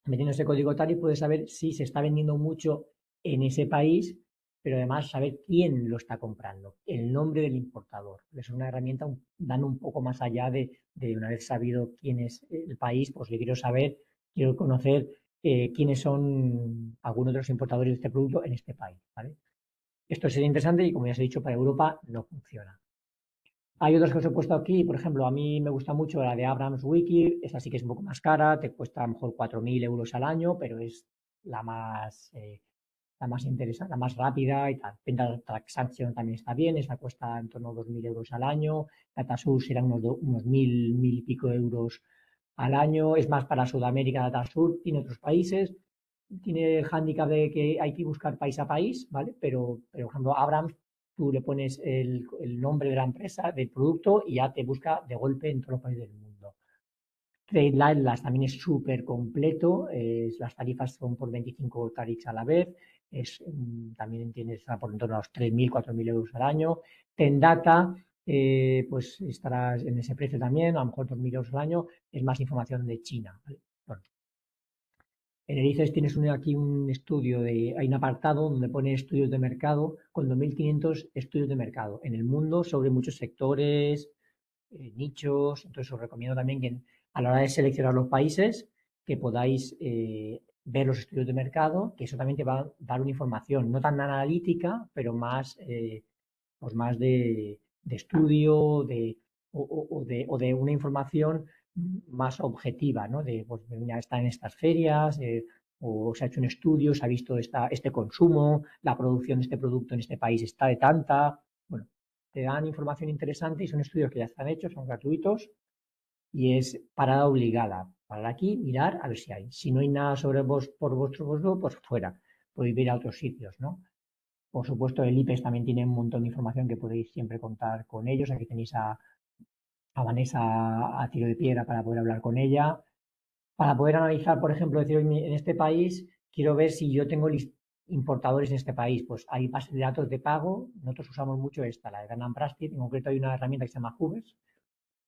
Speaker 2: metiendo ese código tal y puedes saber si se está vendiendo mucho en ese país, pero además saber quién lo está comprando, el nombre del importador. Es una herramienta dando un poco más allá de una vez sabido quién es el país, pues yo quiero conocer quiénes son algunos de los importadores de este producto en este país, ¿vale? Esto sería interesante y como ya os he dicho, para Europa no funciona. Hay otras que os he puesto aquí, por ejemplo, a mí me gusta mucho la de Abrams Wiki, esa sí que es un poco más cara, te cuesta a lo mejor 4.000 euros al año, pero es la más interesante, la más rápida y tal. Penta Transaction también está bien, esa cuesta en torno a 2.000 euros al año. DataSource serán unos 1.000 y pico euros al año. Es más para Sudamérica, DataSource, tiene otros países. Tiene el hándicap de que hay que buscar país a país, ¿vale? Pero por ejemplo, Abrams tú le pones el nombre de la empresa, del producto y ya te busca de golpe en todos los países del mundo. Trade Atlas también es súper completo, las tarifas son por 25 tarics a la vez, también tienes por en torno a los 3.000, 4.000 euros al año. Tendata, pues estarás en ese precio también, a lo mejor 2.000 euros al año, es más información de China. ¿Vale? Bueno, en el ICES tienes aquí un estudio, hay un apartado donde pone estudios de mercado con 2.500 estudios de mercado en el mundo sobre muchos sectores, nichos. Entonces os recomiendo también que a la hora de seleccionar los países que podáis ver los estudios de mercado, que eso también te va a dar una información no tan analítica, pero más, pues más de estudio o de una información más objetiva, ¿no? De, pues, ya está en estas ferias, o se ha hecho un estudio, se ha visto este consumo, la producción de este producto en este país está de tanta. Bueno, te dan información interesante y son estudios que ya están hechos, son gratuitos y es parada obligada. Parar aquí, mirar, a ver si hay. Si no hay nada sobre vos por vuestro voto, pues fuera. Podéis ir a otros sitios, ¿no? Por supuesto, el IPES también tiene un montón de información que podéis siempre contar con ellos. Aquí tenéis a Vanessa a tiro de piedra para poder hablar con ella. Para poder analizar, por ejemplo, decir, en este país quiero ver si yo tengo importadores en este país. Pues hay bases de datos de pago. Nosotros usamos mucho esta, la de Dun & Bradstreet. En concreto hay una herramienta que se llama Hubers.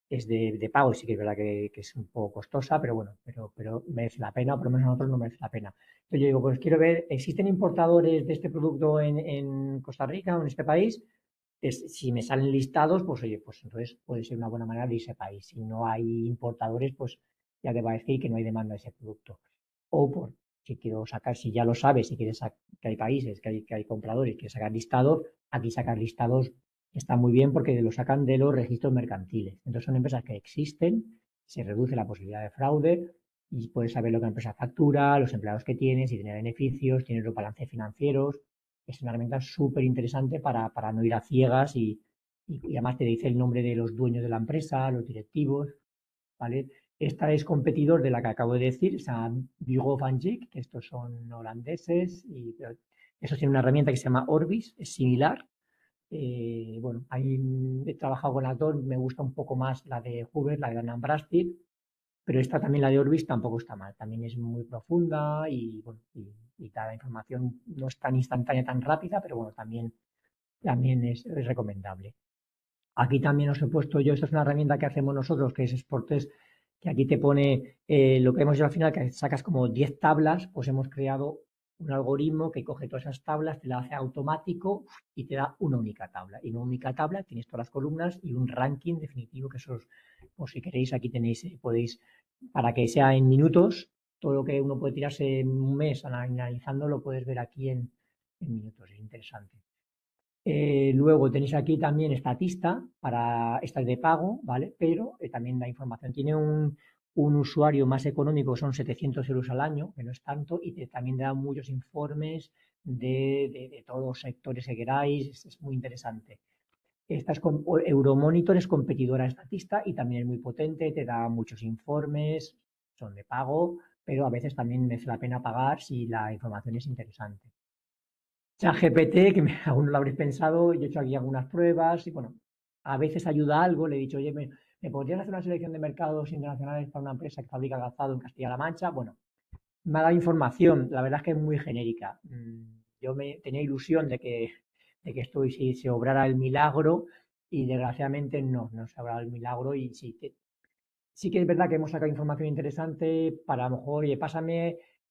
Speaker 2: Es de pago, sí que es verdad que es un poco costosa, pero bueno, pero merece la pena, o por lo menos a nosotros no merece la pena. Entonces yo digo, pues quiero ver, ¿existen importadores de este producto en Costa Rica o en este país? Si me salen listados, pues oye, pues entonces puede ser una buena manera de irse a país. Si no hay importadores, pues ya te va a decir que no hay demanda de ese producto. O por, si quiero sacar, si ya lo sabes, si quieres que hay países, que hay compradores, quieres sacar listados, aquí sacar listados está muy bien porque lo sacan de los registros mercantiles. Entonces son empresas que existen, se reduce la posibilidad de fraude y puedes saber lo que la empresa factura, los empleados que tiene, si tiene beneficios, tiene los balances financieros. Es una herramienta súper interesante para no ir a ciegas y además te dice el nombre de los dueños de la empresa, los directivos, ¿vale? Esta es competidor de la que acabo de decir, o sea, Bureau van Dijk, que estos son holandeses, y eso tiene una herramienta que se llama Orbis, es similar. Bueno, ahí he trabajado con las dos, me gusta un poco más la de Hoover, la de Dun & Bradstreet, pero esta también, la de Orbis, tampoco está mal. También es muy profunda y, bueno, y cada información no es tan instantánea, tan rápida, pero bueno, también es recomendable. Aquí también os he puesto yo, esta es una herramienta que hacemos nosotros, que es Sportes, que aquí te pone lo que hemos hecho al final, que sacas como 10 tablas, pues hemos creado un algoritmo que coge todas esas tablas, te la hace automático y te da una única tabla. Y una única tabla tienes todas las columnas y un ranking definitivo, que eso, pues si queréis, aquí tenéis, podéis, para que sea en minutos, todo lo que uno puede tirarse en un mes analizando, lo puedes ver aquí en minutos, es interesante. Luego tenéis aquí también Statista, esta es de pago, ¿vale? Pero también da información. Tiene un usuario más económico, son 700 euros al año, que no es tanto, y también da muchos informes de todos los sectores que queráis, es muy interesante. Euromonitor es competidora a Statista y también es muy potente, te da muchos informes, son de pago, pero a veces también merece la pena pagar si la información es interesante. ChatGPT, que aún no lo habréis pensado, yo he hecho aquí algunas pruebas y bueno, a veces ayuda algo. Le he dicho, oye, ¿me podrías hacer una selección de mercados internacionales para una empresa que fabrica calzado en Castilla-La Mancha? Bueno, me ha dado información, la verdad es que es muy genérica. Yo tenía ilusión de que esto se obrara el milagro y desgraciadamente no se ha obrado el milagro y sí que es verdad que hemos sacado información interesante para a lo mejor, oye,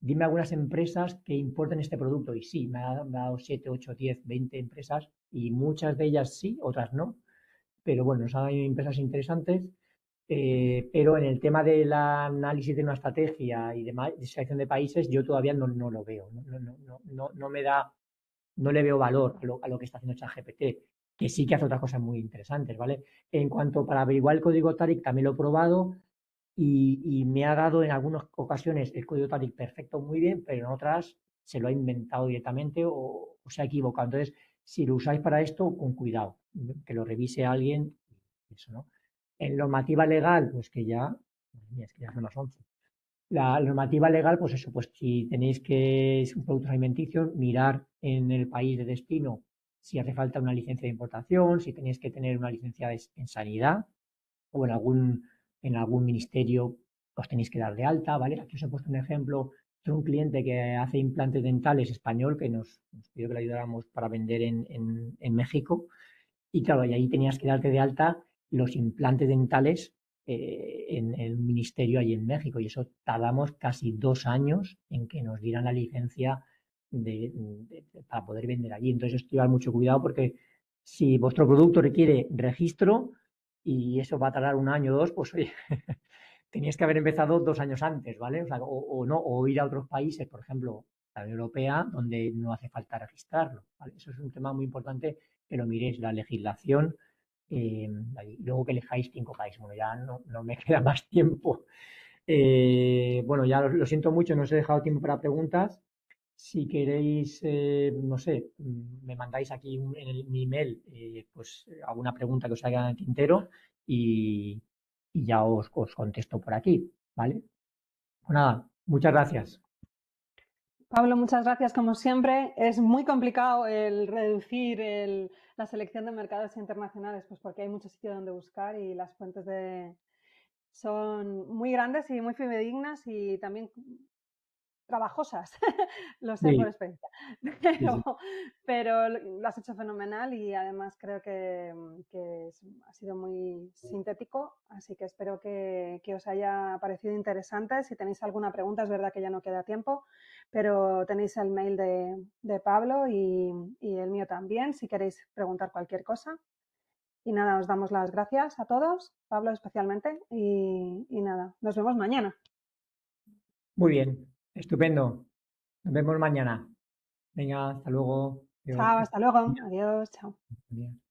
Speaker 2: dime algunas empresas que importen este producto. Y sí, me ha dado 7, 8, 10, 20 empresas y muchas de ellas sí, otras no. Pero bueno, nos han dado empresas interesantes, pero en el tema del análisis de una estrategia y de selección de países, yo todavía no lo veo. No me da, no le veo valor a lo que está haciendo ChatGPT, que sí que hace otras cosas muy interesantes, ¿vale? En cuanto para averiguar el código TARIC, también lo he probado y me ha dado en algunas ocasiones el código TARIC perfecto muy bien, pero en otras se lo ha inventado directamente o se ha equivocado. Entonces, si lo usáis para esto, con cuidado, que lo revise alguien, eso, ¿no? En normativa legal, pues que ya, madre mía, es que ya son las 11. La normativa legal, pues eso, pues si tenéis que es un producto alimenticio, mirar en el país de destino si hace falta una licencia de importación, si tenéis que tener una licencia en sanidad o en algún ministerio os tenéis que dar de alta, ¿vale? Aquí os he puesto un ejemplo de un cliente que hace implantes dentales español que nos pidió que le ayudáramos para vender en México. Y claro, y ahí tenías que darte de alta los implantes dentales en el ministerio ahí en México. Y eso tardamos casi 2 años en que nos dieran la licencia para poder vender allí. Entonces, esto llevar mucho cuidado porque si vuestro producto requiere registro y eso va a tardar 1 año o 2, pues oye, teníais que haber empezado 2 años antes, ¿vale? O sea, o no, o ir a otros países, por ejemplo, la Unión Europea, donde no hace falta registrarlo, ¿vale? Eso es un tema muy importante que lo miréis, la legislación, y luego que elijáis 5 países. Bueno, ya no me queda más tiempo. Bueno, ya lo siento mucho, no os he dejado tiempo para preguntas. Si queréis, no sé, me mandáis aquí en mi email, pues alguna pregunta que os haga en el tintero y ya os contesto por aquí, ¿vale? Pues nada, muchas gracias.
Speaker 1: Pablo, muchas gracias como siempre. Es muy complicado el reducir la selección de mercados internacionales, pues porque hay mucho sitio donde buscar y las fuentes son muy grandes y muy fidedignas y también trabajosas, lo sé por
Speaker 2: Sí,
Speaker 1: experiencia,
Speaker 2: sí, sí.
Speaker 1: pero lo has hecho fenomenal y además creo que ha sido muy sintético, así que espero que os haya parecido interesante. Si tenéis alguna pregunta, es verdad que ya no queda tiempo, pero tenéis el mail de Pablo y el mío también, si queréis preguntar cualquier cosa. Y nada, os damos las gracias a todos, Pablo especialmente, y nada, nos vemos mañana.
Speaker 2: Muy bien, estupendo. Nos vemos mañana. Venga, hasta luego. Adiós.
Speaker 1: Chao, hasta luego, adiós, chao.
Speaker 2: Adiós.